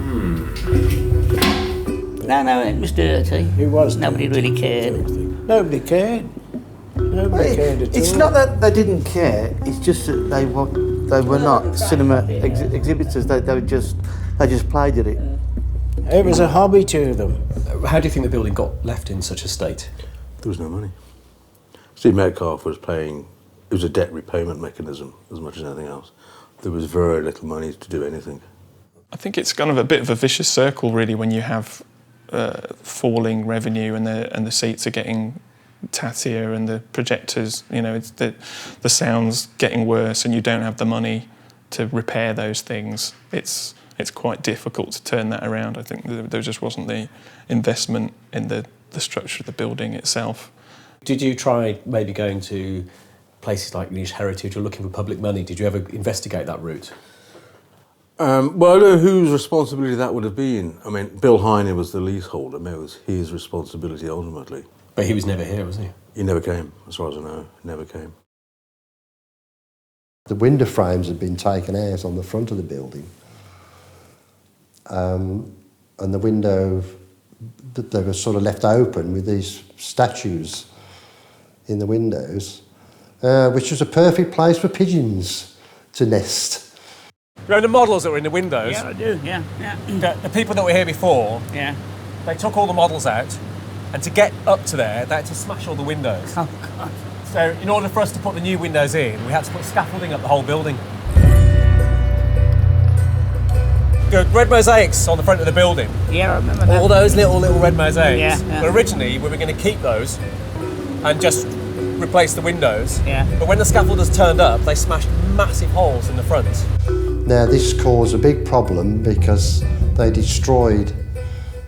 it was dirty. It was. Nobody really cared. Nobody cared. Nobody cared at all. It's not that they didn't care. It's just that they were not cinema exhibitors. They just played at it. It was a hobby to them. How do you think the building got left in such a state? There was no money. Steve Metcalfe was paying, it was a debt repayment mechanism as much as anything else. There was very little money to do anything. I think it's kind of a bit of a vicious circle, really, when you have falling revenue and the seats are getting tattier and the projectors, you know, it's the sound's getting worse and you don't have the money to repair those things. It's quite difficult to turn that around. I think there just wasn't the investment in the structure of the building itself. Did you try maybe going to places like Niche Heritage or looking for public money? Did you ever investigate that route? Well, I don't know whose responsibility that would have been. I mean, Bill Heine was the leaseholder. I mean, it was his responsibility ultimately. But he was never here, was he? He never came, as far as I know. Never came. The window frames had been taken out on the front of the building. And the window, they were sort of left open with these statues in the windows, which was a perfect place for pigeons to nest. Remember the models that were in the windows? Yeah, I do, yeah. The people that were here before, Yeah. they took all the models out, and to get up to there, they had to smash all the windows. Oh, God. So in order for us to put the new windows in, we had to put scaffolding up the whole building. The red mosaics on the front of the building. Yeah, I remember that. All those little red mosaics. Yeah. Well, originally, we were going to keep those and just replace the windows. Yeah. But when the scaffolders turned up, they smashed massive holes in the front. Now this caused a big problem because they destroyed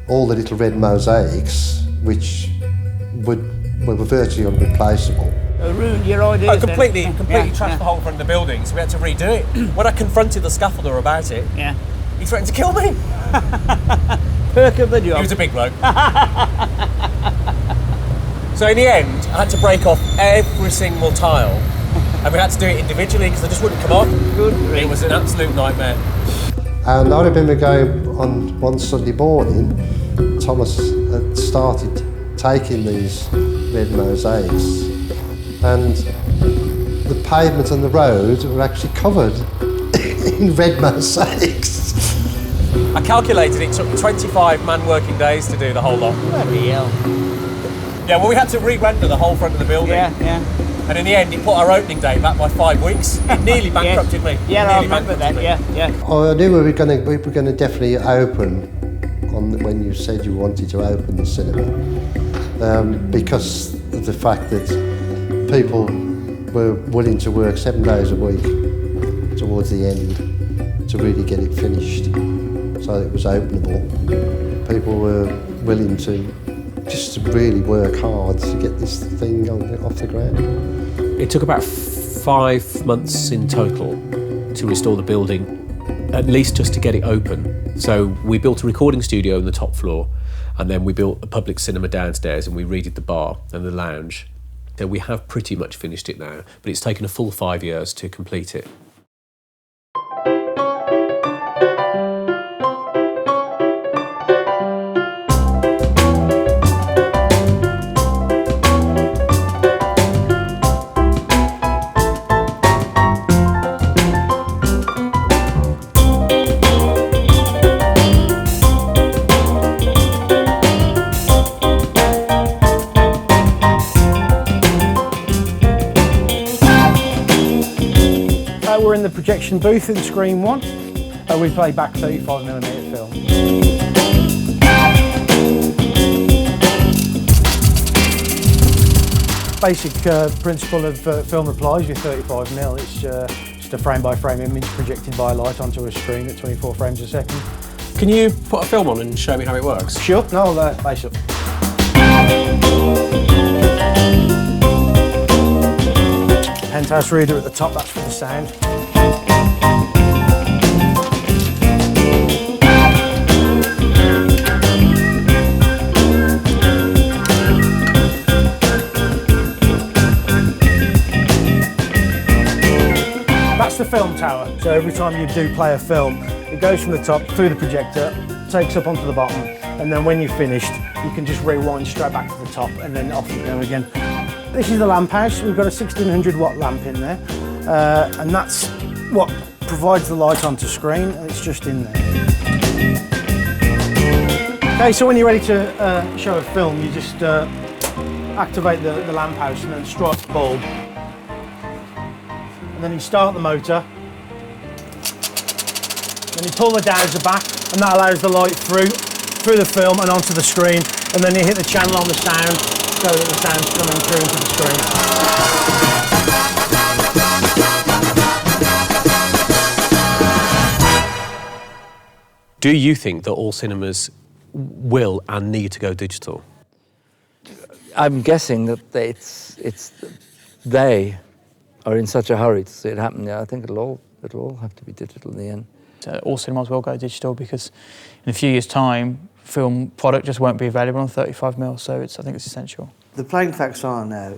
all the little red mosaics, which were virtually unreplaceable. Ruined your ideas. Completely then. trashed the whole front of the building, so we had to redo it. When I confronted the scaffolder about it, he threatened to kill me. Perk of the job. He was a big bloke. So in the end, I had to break off every single tile, and we had to do it individually because they just wouldn't come off. It was an absolute nightmare. And I remember going on one Sunday morning, Thomas had started taking these red mosaics, and the pavement and the road were actually covered in red mosaics. I calculated it took 25 man working days to do the whole lot. Bloody hell. Yeah, well, we had to re-render the whole front of the building. Yeah. And in the end, it put our opening date back by 5 weeks. It nearly bankrupted me. Yeah, I remember that. Yeah. Oh, I knew we were going to definitely open when you said you wanted to open the cinema, because of the fact that people were willing to work 7 days a week towards the end to really get it finished, so it was openable. People were willing to just really work hard to get this thing off the ground. It took about 5 months in total to restore the building, at least just to get it open. So we built a recording studio on the top floor, and then we built a public cinema downstairs, and we redid the bar and the lounge. So we have pretty much finished it now, but it's taken a full 5 years to complete it. We're in the projection booth in Screen 1. We play back 35mm film. Basic principle of film applies with 35mm. It's just a frame-by-frame image projected by light onto a screen at 24 frames a second. Can you put a film on and show me how it works? Sure. No, I'll base up. Penthouse reader at the top, that's for the sound. That's the film tower. So every time you do play a film, it goes from the top through the projector, takes up onto the bottom, and then when you're finished, you can just rewind straight back to the top and then off you go again. This is the lamp house. We've got a 1600 watt lamp in there, and that's what provides the light onto screen, and it's just in there. Okay, so when you're ready to show a film, you just activate the lamp house and then strike the bulb. And then you start the motor. Then you pull the dowser back, and that allows the light through the film and onto the screen. And then you hit the channel on the sound so that the sound's coming through into the screen. Do you think that all cinemas will and need to go digital? I'm guessing that they are in such a hurry to see it happen. Yeah, I think it'll all have to be digital in the end. All cinemas will go digital because in a few years' time, film product just won't be available on 35mm, so I think it's essential. The plain facts are now,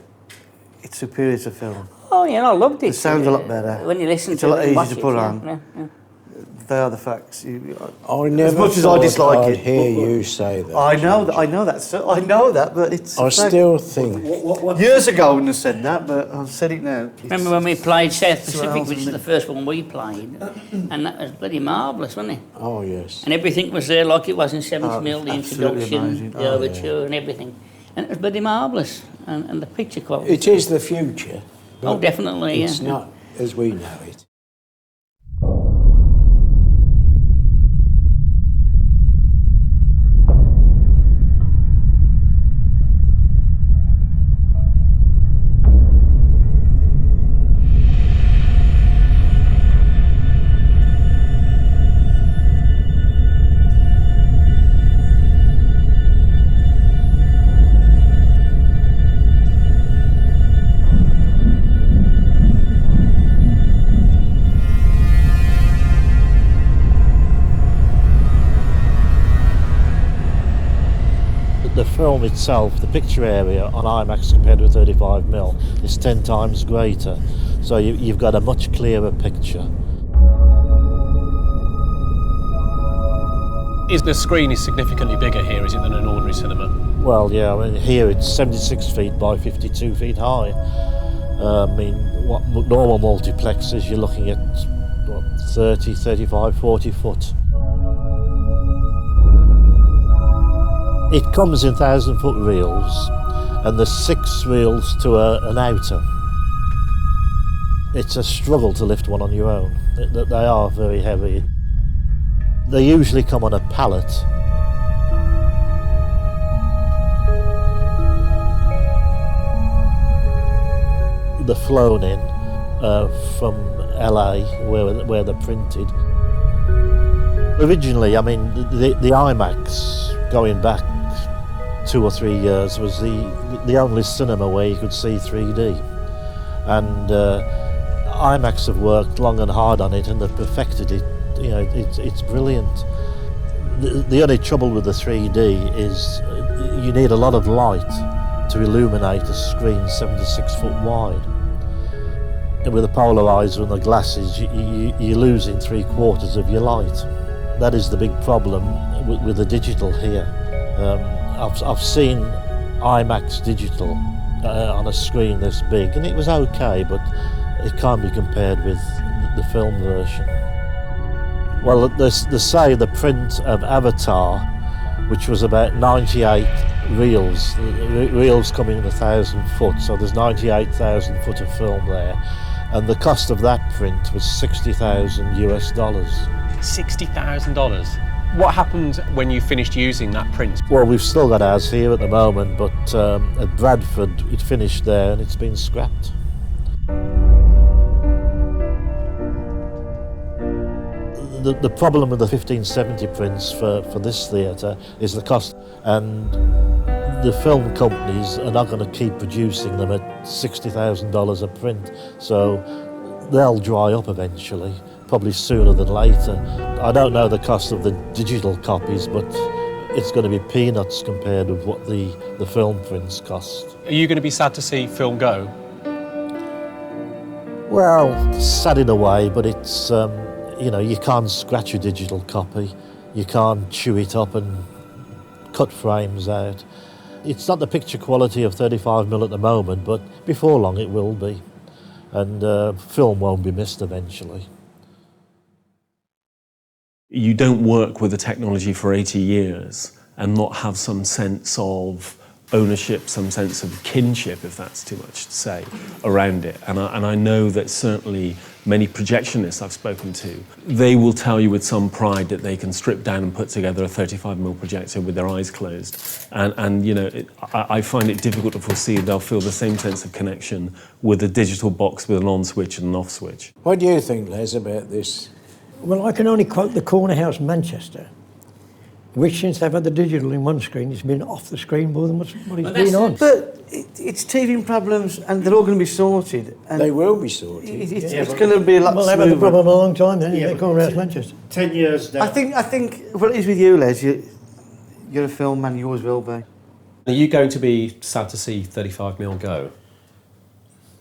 it's superior to film. Oh yeah, I loved it. It sounds a lot better. When you listen it's to a lot it and easier to put on. Yeah. They are the facts. I as never much as I dislike I'd it. hear you say that. I know that, but it's. I still think. Years ago, I wouldn't have said that, but I've said it now. Remember when we played South Pacific, Surrounds which is me. the first one we played, and that was bloody marvellous, wasn't it? Oh yes. And everything was there like it was in 70mm, the absolutely introduction, amazing. the overture, and everything. And it was bloody marvellous, and the picture quality. It is the future. Oh, definitely. It's yeah. not as we know it. The film itself, the picture area on IMAX compared with 35mm is 10 times greater, so you've got a much clearer picture. The screen is significantly bigger here, is it, than an ordinary cinema? Well, yeah, I mean, here it's 76 feet by 52 feet high. I mean, what normal multiplexes, you're looking at, what, 30, 35, 40 foot. It comes in 1,000-foot reels, and there's 6 reels to an outer. It's a struggle to lift one on your own. They are very heavy. They usually come on a pallet. They're flown in from LA, where they're printed. Originally, I mean, the IMAX, going back 2 or 3 years, was the only cinema where you could see 3D. And IMAX have worked long and hard on it, and they've perfected it. You know, it's brilliant. The only trouble with the 3D is you need a lot of light to illuminate a screen 76 foot wide. And with the polarizer and the glasses, you're losing 3/4 of your light. That is the big problem with the digital here. I've seen IMAX digital on a screen this big, and it was okay, but it can't be compared with the film version. Well, they say the print of Avatar, which was about 98 reels, reels coming in 1,000 foot, so there's 98,000 foot of film there, and the cost of that print was $60,000 US. $60,000. What happened when you finished using that print? Well, we've still got ours here at the moment, but at Bradford it finished there and it's been scrapped. The problem with the 1570 prints for this theatre is the cost, and the film companies are not going to keep producing them at $60,000 a print, so they'll dry up eventually, probably sooner than later. I don't know the cost of the digital copies, but it's going to be peanuts compared with what the film prints cost. Are you going to be sad to see film go? Well, sad in a way, but it's, you know, you can't scratch a digital copy, you can't chew it up and cut frames out. It's not the picture quality of 35mm at the moment, but before long it will be. And film won't be missed eventually. You don't work with the technology for 80 years and not have some sense of ownership, some sense of kinship, if that's too much to say, around it. And I know that certainly many projectionists I've spoken to, they will tell you with some pride that they can strip down and put together a 35mm projector with their eyes closed. And you know, I find it difficult to foresee they'll feel the same sense of connection with a digital box with an on switch and an off switch. What do you think, Les, about this? Well, I can only quote the Corner House, Manchester, which since they've had the digital in one screen, it's been off the screen more than what it's been on. But it's teething problems, and they're all going to be sorted. And they will be sorted. It's going to be a lot smoother. Well, they've had the problem a long time then, yeah, Corner House, Manchester. 10 years down. I think what it is with you, Les, you're a film man, you always will be. Are you going to be sad to see 35mm go?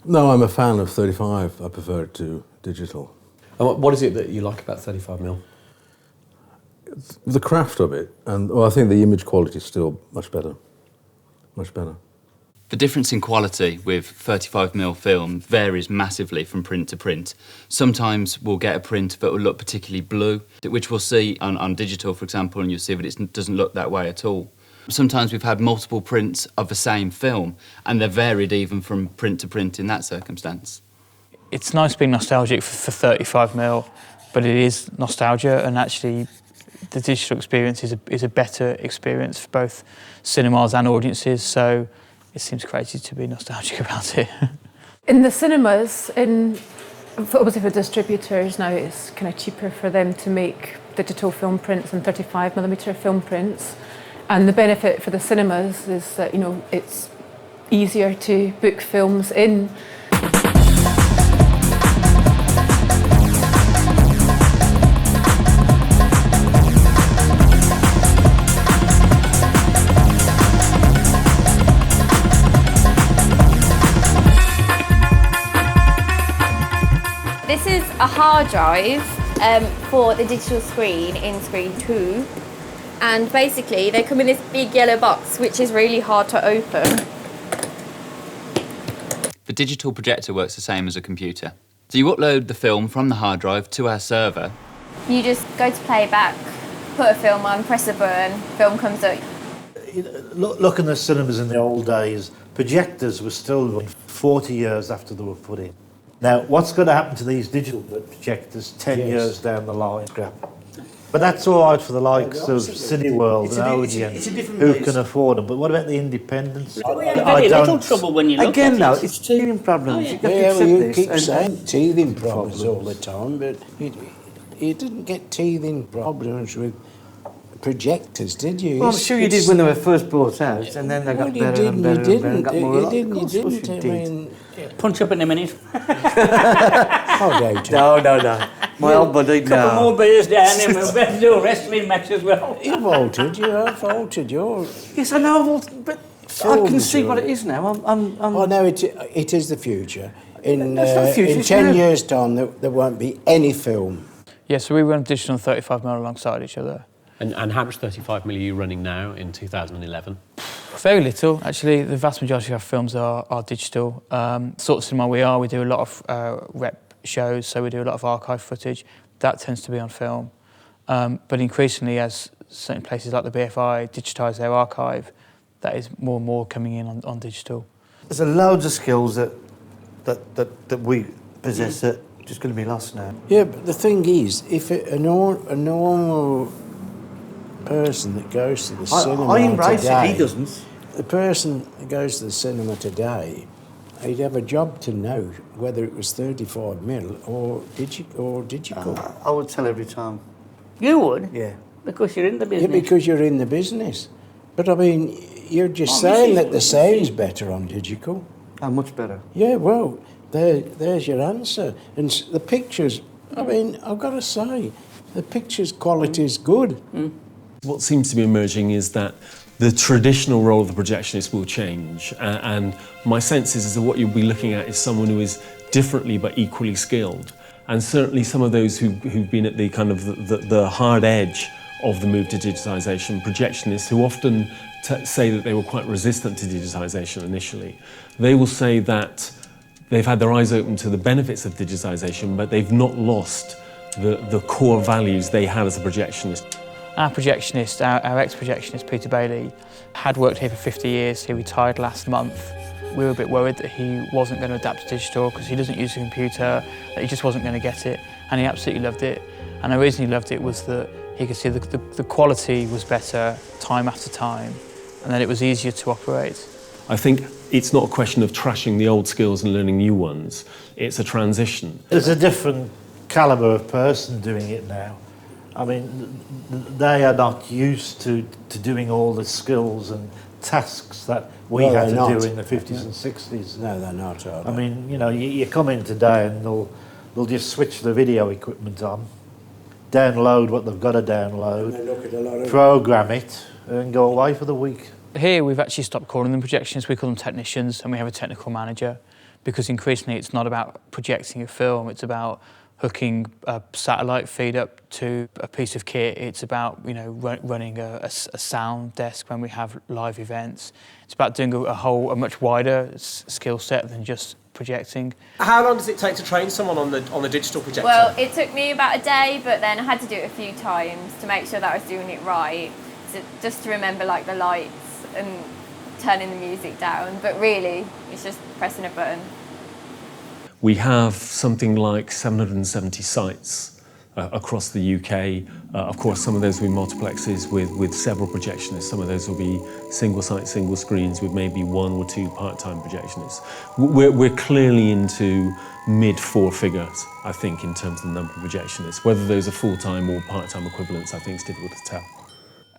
No, I'm a fan of 35. I prefer it to digital. And what is it that you like about 35mm? The craft of it, and well, I think the image quality is still much better. Much better. The difference in quality with 35mm film varies massively from print to print. Sometimes we'll get a print that will look particularly blue, which we'll see on digital, for example, and you'll see that it doesn't look that way at all. Sometimes we've had multiple prints of the same film, and they're varied even from print to print in that circumstance. It's nice being nostalgic for 35mm, but it is nostalgia, and actually the digital experience is a better experience for both cinemas and audiences, so it seems crazy to be nostalgic about it. In the cinemas, obviously for distributors now, it's kind of cheaper for them to make digital film prints and 35mm film prints, and the benefit for the cinemas is that, you know, it's easier to book films in. This is a hard drive for the digital screen in screen 2, and basically they come in this big yellow box which is really hard to open. The digital projector works the same as a computer. So you upload the film from the hard drive to our server. You just go to playback, put a film on, press a button, film comes up. Look in the cinemas in the old days, projectors were still 40 years after they were put in. Now, what's going to happen to these digital projectors 10 years down the line? But that's all right for the likes of Cineworld and Odeon, who can afford them. But what about the independents? We had very little trouble when you look Again, at now, it. it's teething problems. You keep saying teething problems all the time, but you didn't get teething problems with projectors, did you? Well, I'm sure you did when they were first brought out, and then they got better and better and got more. You didn't. I mean, punch up in a minute. No. My old buddy, Couple more beers down and we'll better do a wrestling match as well. You've altered. You have altered your. Yes, I know, but I can see what it is now. Oh no, it is the future. In That's not the future, in it's 10 now. years' time, there won't be any film. Yeah, so we run digital and 35mm alongside each other. And how much 35mm are you running now in 2011? Very little, actually. The vast majority of our films are digital. Sort of cinema we do a lot of rep shows, so we do a lot of archive footage. That tends to be on film. But increasingly, as certain places like the BFI digitise their archive, that is more and more coming in on digital. There's loads of skills that we possess that are just going to be lost now. Yeah, but the thing is, if a normal person that goes to the cinema I embrace today, it, he doesn't. The person that goes to the cinema today, he'd have a job to know whether it was 35mm or digital. I would tell every time. You would? Yeah. Because you're in the business. Yeah, because you're in the business. But I mean, you're just saying that the sound's better on digital. Oh, much better. Yeah, well, there's your answer. And the pictures, I mean, I've got to say, the pictures quality is good. What seems to be emerging is that the traditional role of the projectionist will change, and my sense is that what you'll be looking at is someone who is differently but equally skilled. And certainly some of those who've been at the kind of the hard edge of the move to digitisation, projectionists who often say that they were quite resistant to digitisation initially, they will say that they've had their eyes open to the benefits of digitisation, but they've not lost the core values they had as a projectionist. Our projectionist, our ex-projectionist, Peter Bailey, had worked here for 50 years. He retired last month. We were a bit worried that he wasn't going to adapt to digital because he doesn't use a computer, that he just wasn't going to get it, and he absolutely loved it. And the reason he loved it was that he could see the quality was better time after time, and that it was easier to operate. I think it's not a question of trashing the old skills and learning new ones. It's a transition. There's a different calibre of person doing it now. I mean, they are not used to doing all the skills and tasks that we had to do in the 50s and 60s. No, they're not. I mean, you know, you come in today and they'll just switch the video equipment on, download what they've got to download, They look at a lot of program it, and go away for the week. Here we've actually stopped calling them projectionists, we call them technicians, and we have a technical manager, because increasingly it's not about projecting a film, it's about hooking a satellite feed up to a piece of kit. It's about, you know, running a sound desk when we have live events. It's about doing a much wider skill set than just projecting. How long does it take to train someone on the digital projector? Well, it took me about a day, but then I had to do it a few times to make sure that I was doing it right, just to remember like the lights and turning the music down. But really, it's just pressing a button. We have something like 770 sites across the UK. Of course, some of those will be multiplexes with several projectionists. Some of those will be single site, single screens with maybe 1 or 2 part-time projectionists. We're clearly into mid-4 figures, I think, in terms of the number of projectionists. Whether those are full-time or part-time equivalents, I think is difficult to tell.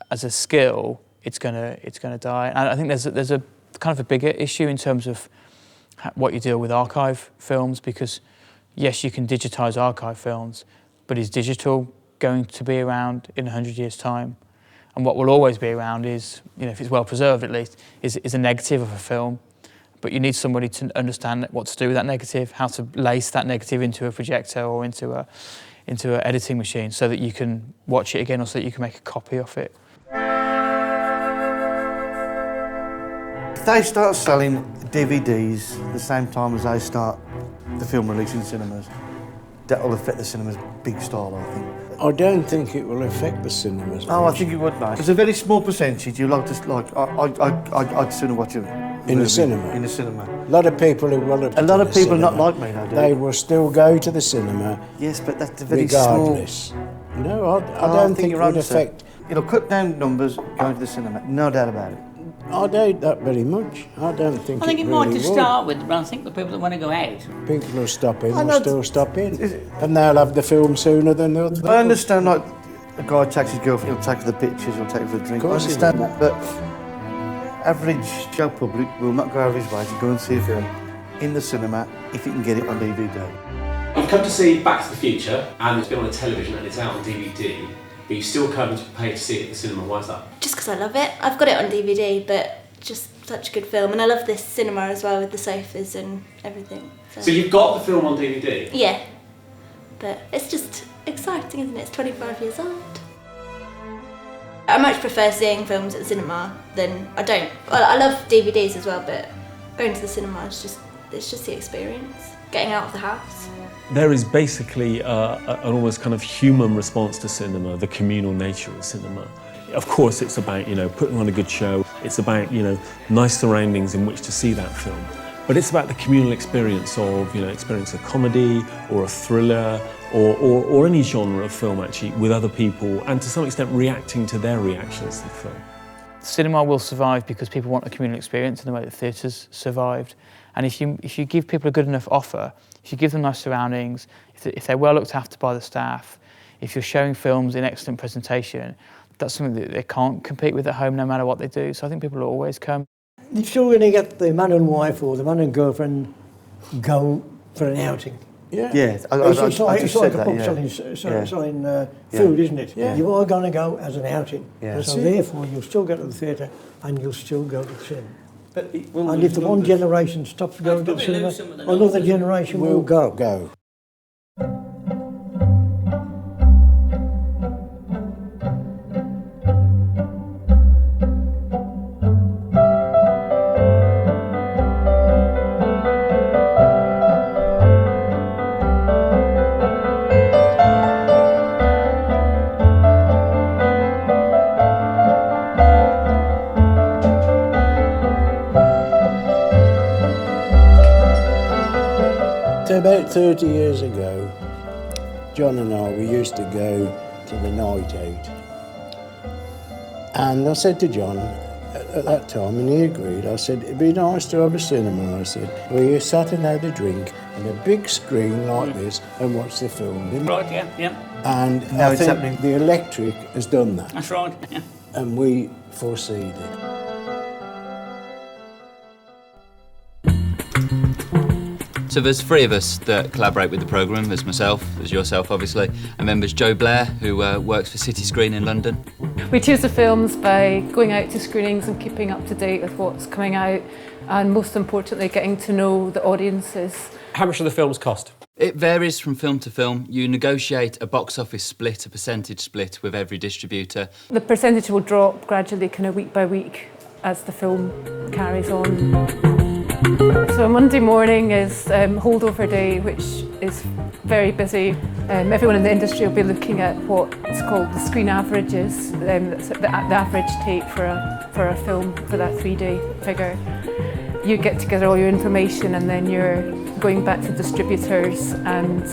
As a skill, it's gonna die. And I think there's a kind of a bigger issue in terms of what you deal with archive films, because yes, you can digitise archive films, but is digital going to be around in 100 years' time? And what will always be around is, you know, if it's well preserved at least, is a negative of a film. But you need somebody to understand what to do with that negative, how to lace that negative into a projector or into an editing machine so that you can watch it again or so that you can make a copy of it. If they start selling DVDs at the same time as they start the film release in cinemas, that will affect the cinemas big style, I think. I don't think it will affect the cinemas. Oh, I think it would, mate. It's a very small percentage. You like to I'd sooner watch it In the cinema? In the cinema. A lot of people who will A lot of people not like me, though, do they will still go to the cinema. Yes, but that's a very regardless. small. No, I don't think it would affect. It'll cut down numbers going to the cinema, no doubt about it. I doubt that very much. I don't think. I think it really might to would. start with, but I think the people that want to go out. People will stop in. I Will know still stop in, and they'll have the film sooner than the other. I understand, like, a guy takes his girlfriend, he'll take her the pictures, he'll take her for a drink. Of course I he understand will. that, but average Joe public will not go out of his way to go and see a film in the cinema if he can get it on DVD. You've come to see Back to the Future, and it's been on the television and it's out on DVD, but you still come to pay to see it at the cinema. Why is that? Just because I love it. I've got it on DVD, but just such a good film, and I love this cinema as well with the sofas and everything. So you've got the film on DVD? Yeah, but it's just exciting, isn't it? It's 25 years old. I much prefer seeing films at the cinema than I love DVDs as well, but going to the cinema is just the experience, getting out of the house. There is basically an almost kind of human response to cinema, the communal nature of cinema. Of course, it's about, you know, putting on a good show. It's about, you know, nice surroundings in which to see that film. But it's about the communal experience of, you know, experience a comedy or a thriller or any genre of film, actually, with other people, and to some extent reacting to their reactions to the film. Cinema will survive because people want a communal experience in the way that theatres survived. And if you give people a good enough offer, if you give them nice surroundings, if they're well looked after by the staff, if you're showing films in excellent presentation, that's something that they can't compete with at home no matter what they do. So I think people will always come. You're still going to get the man and wife or the man and girlfriend go for an outing. Yeah. Yeah, It's like a pub yeah. selling food, isn't it? Yeah. You are going to go as an outing. Yeah. So therefore, you'll still go to the theatre and you'll still go to the cinema. But And if the one generation stops going to the cinema, another generation will go. about 30 years ago, John and I, we used to go to the night out. And I said to John, at that time, and he agreed, I said, it'd be nice to have a cinema, I said, where you sat and had a drink and a big screen like this and watch the film. Right, yeah, yeah. And Now I it's think happening. the electric has done that. That's right, yeah. And we foreseed it. So there's three of us that collaborate with the programme. There's myself, there's yourself obviously, and then there's Joe Blair, who works for City Screen in London. We choose the films by going out to screenings and keeping up to date with what's coming out, and most importantly, getting to know the audiences. How much do the films cost? It varies from film to film. You negotiate a box office split, a percentage split with every distributor. The percentage will drop gradually, kind of week by week, as the film carries on. So Monday morning is holdover day, which is very busy. Everyone in the industry will be looking at what's called the screen averages, the average take for a film for that 3-day figure. You get together all your information and then you're going back to distributors and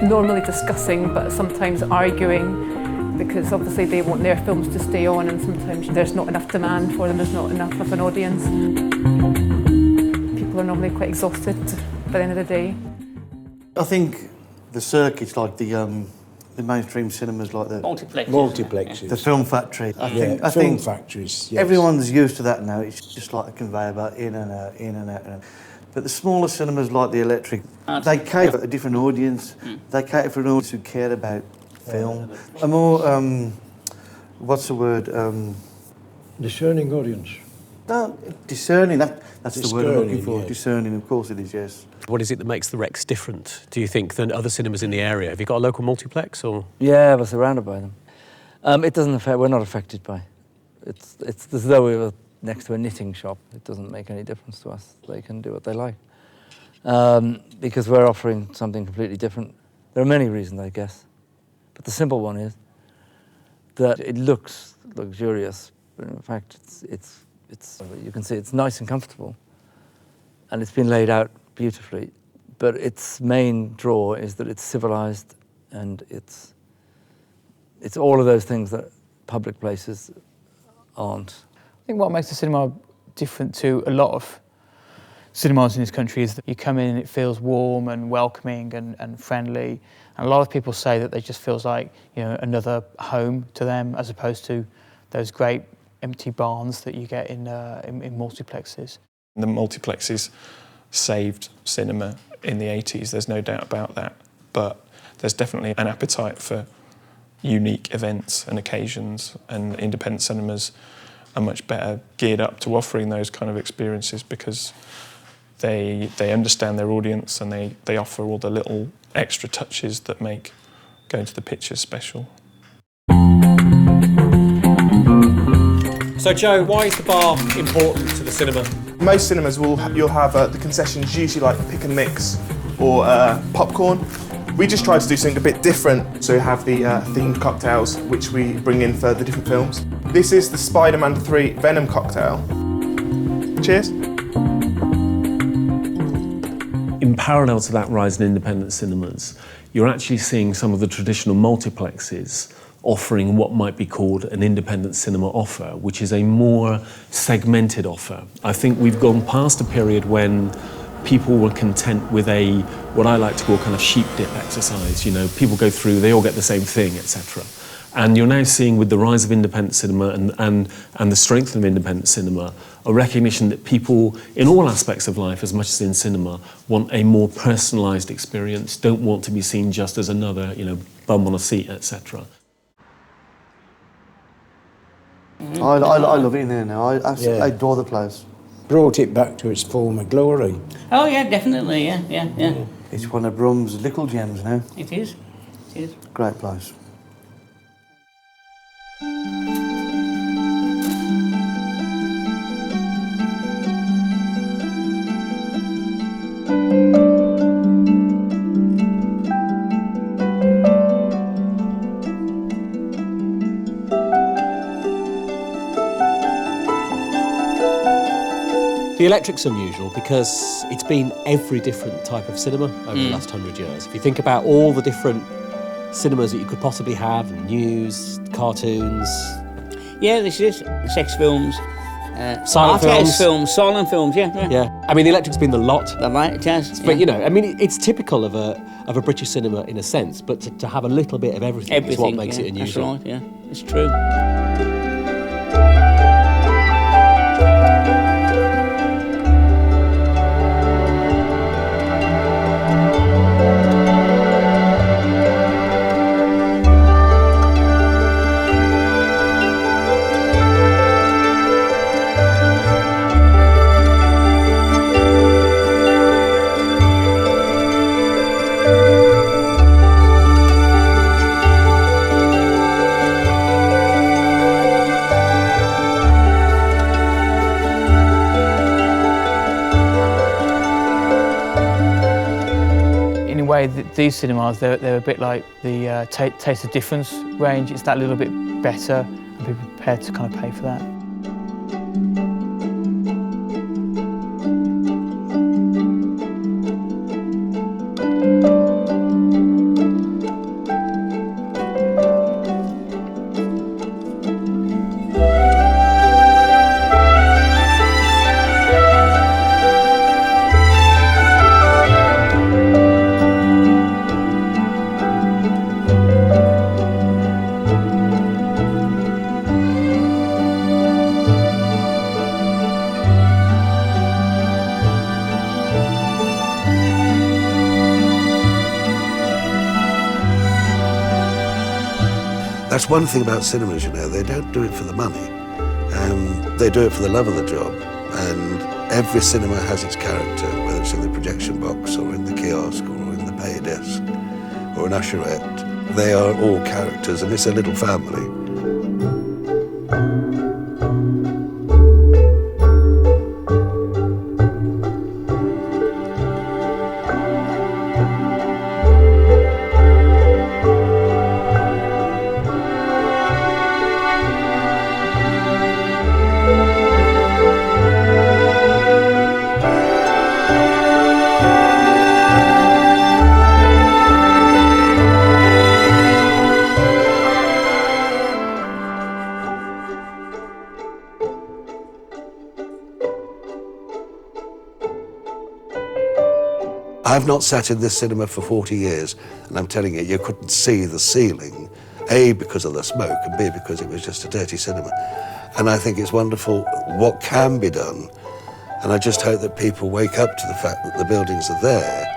normally discussing, but sometimes arguing, because obviously they want their films to stay on and sometimes there's not enough demand for them, there's not enough of an audience. People are normally quite exhausted by the end of the day. I think the circuits, like the mainstream cinemas, like the Multiplexes. the film factory. I Yeah, think film factories, yes. everyone's used to that now. It's just like a conveyor belt, in and out, in and out. In and out. But the smaller cinemas, like the Electric, they cater for a different audience. They cater for an audience who care about film. A more, what's the word? Discerning audience. No, discerning. That's the word I'm looking for. yeah. Discerning, of course it is, yes. What is it that makes the Rex different, do you think, than other cinemas in the area? Have you got a local multiplex or...? Yeah, we're surrounded by them. It doesn't affect, we're not affected by. It's as though we were next to a knitting shop. It doesn't make any difference to us. They can do what they like. Because we're offering something completely different. There are many reasons, I guess. But the simple one is that it looks luxurious, but in fact it's you can see it's nice and comfortable. And it's been laid out beautifully. But its main draw is that it's civilized and it's all of those things that public places aren't. I think what makes the cinema different to a lot of cinemas in this country is that you come in and it feels warm and welcoming and friendly. And a lot of people say that it just feels like, you know, another home to them, as opposed to those great empty barns that you get in multiplexes. The multiplexes saved cinema in the 80s, there's no doubt about that. But there's definitely an appetite for unique events and occasions, and independent cinemas are much better geared up to offering those kind of experiences because they understand their audience and they offer all the little extra touches that make going to the pictures special. So Joe, why is the bar important to the cinema? Most cinemas you'll have the concessions usually like pick and mix or popcorn. We just try to do something a bit different, so we have the themed cocktails which we bring in for the different films. This is the Spider-Man 3 Venom cocktail. Cheers. In parallel to that rise in independent cinemas, you're actually seeing some of the traditional multiplexes offering what might be called an independent cinema offer, which is a more segmented offer. I think we've gone past a period when people were content with what I like to call kind of sheep dip exercise. You know, people go through, they all get the same thing, etc. And you're now seeing, with the rise of independent cinema and the strength of independent cinema, a recognition that people in all aspects of life, as much as in cinema, want a more personalised experience, don't want to be seen just as another, you know, bum on a seat, etc. I love it in there now. I adore the place. Brought it back to its former glory. Oh yeah, definitely, yeah. It's one of Brum's little gems now. It is. Great place. The electric's unusual because it's been every different type of cinema over the last 100 years. If you think about all the different cinemas that you could possibly have, news, cartoons... Yeah, this is sex films, silent films. silent films, yeah. Yeah, I mean, the electric's been the lot. The light, it has. But, you know, I mean, it's typical of a British cinema in a sense, but to have a little bit of everything is what makes it unusual. That's right, yeah, it's true. These cinemas, they're a bit like the Taste of Difference range. It's that little bit better, and people are prepared to kind of pay for that. That's one thing about cinemas, you know, they don't do it for the money. They do it for the love of the job. And every cinema has its character, whether it's in the projection box or in the kiosk or in the pay desk or an usherette. They are all characters and it's a little family. I've not sat in this cinema for 40 years, and I'm telling you, you couldn't see the ceiling, A, because of the smoke, and B, because it was just a dirty cinema. And I think it's wonderful what can be done, and I just hope that people wake up to the fact that the buildings are there,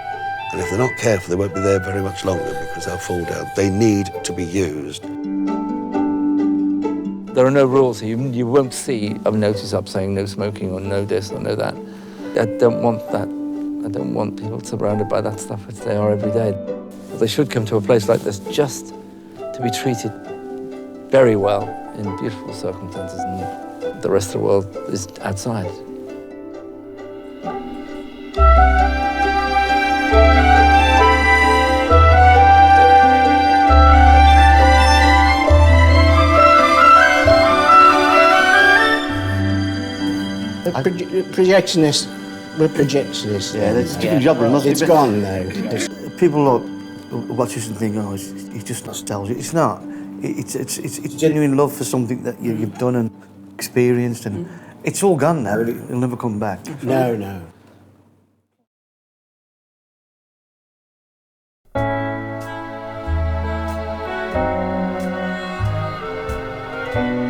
and if they're not careful, they won't be there very much longer because they'll fall down. They need to be used. There are no rules. You won't see a notice up saying no smoking or no this or no that. I don't want that. I don't want people surrounded by that stuff as they are every day. But they should come to a place like this just to be treated very well in beautiful circumstances, and the rest of the world is outside. Projectionist, we're projectionists. Yeah, it's a different job. It's gone now. People watch this and think, oh, it's just nostalgia. It's not. It's genuine love for something that you've done and experienced, and it's all gone now. It'll never come back. No. Thank you.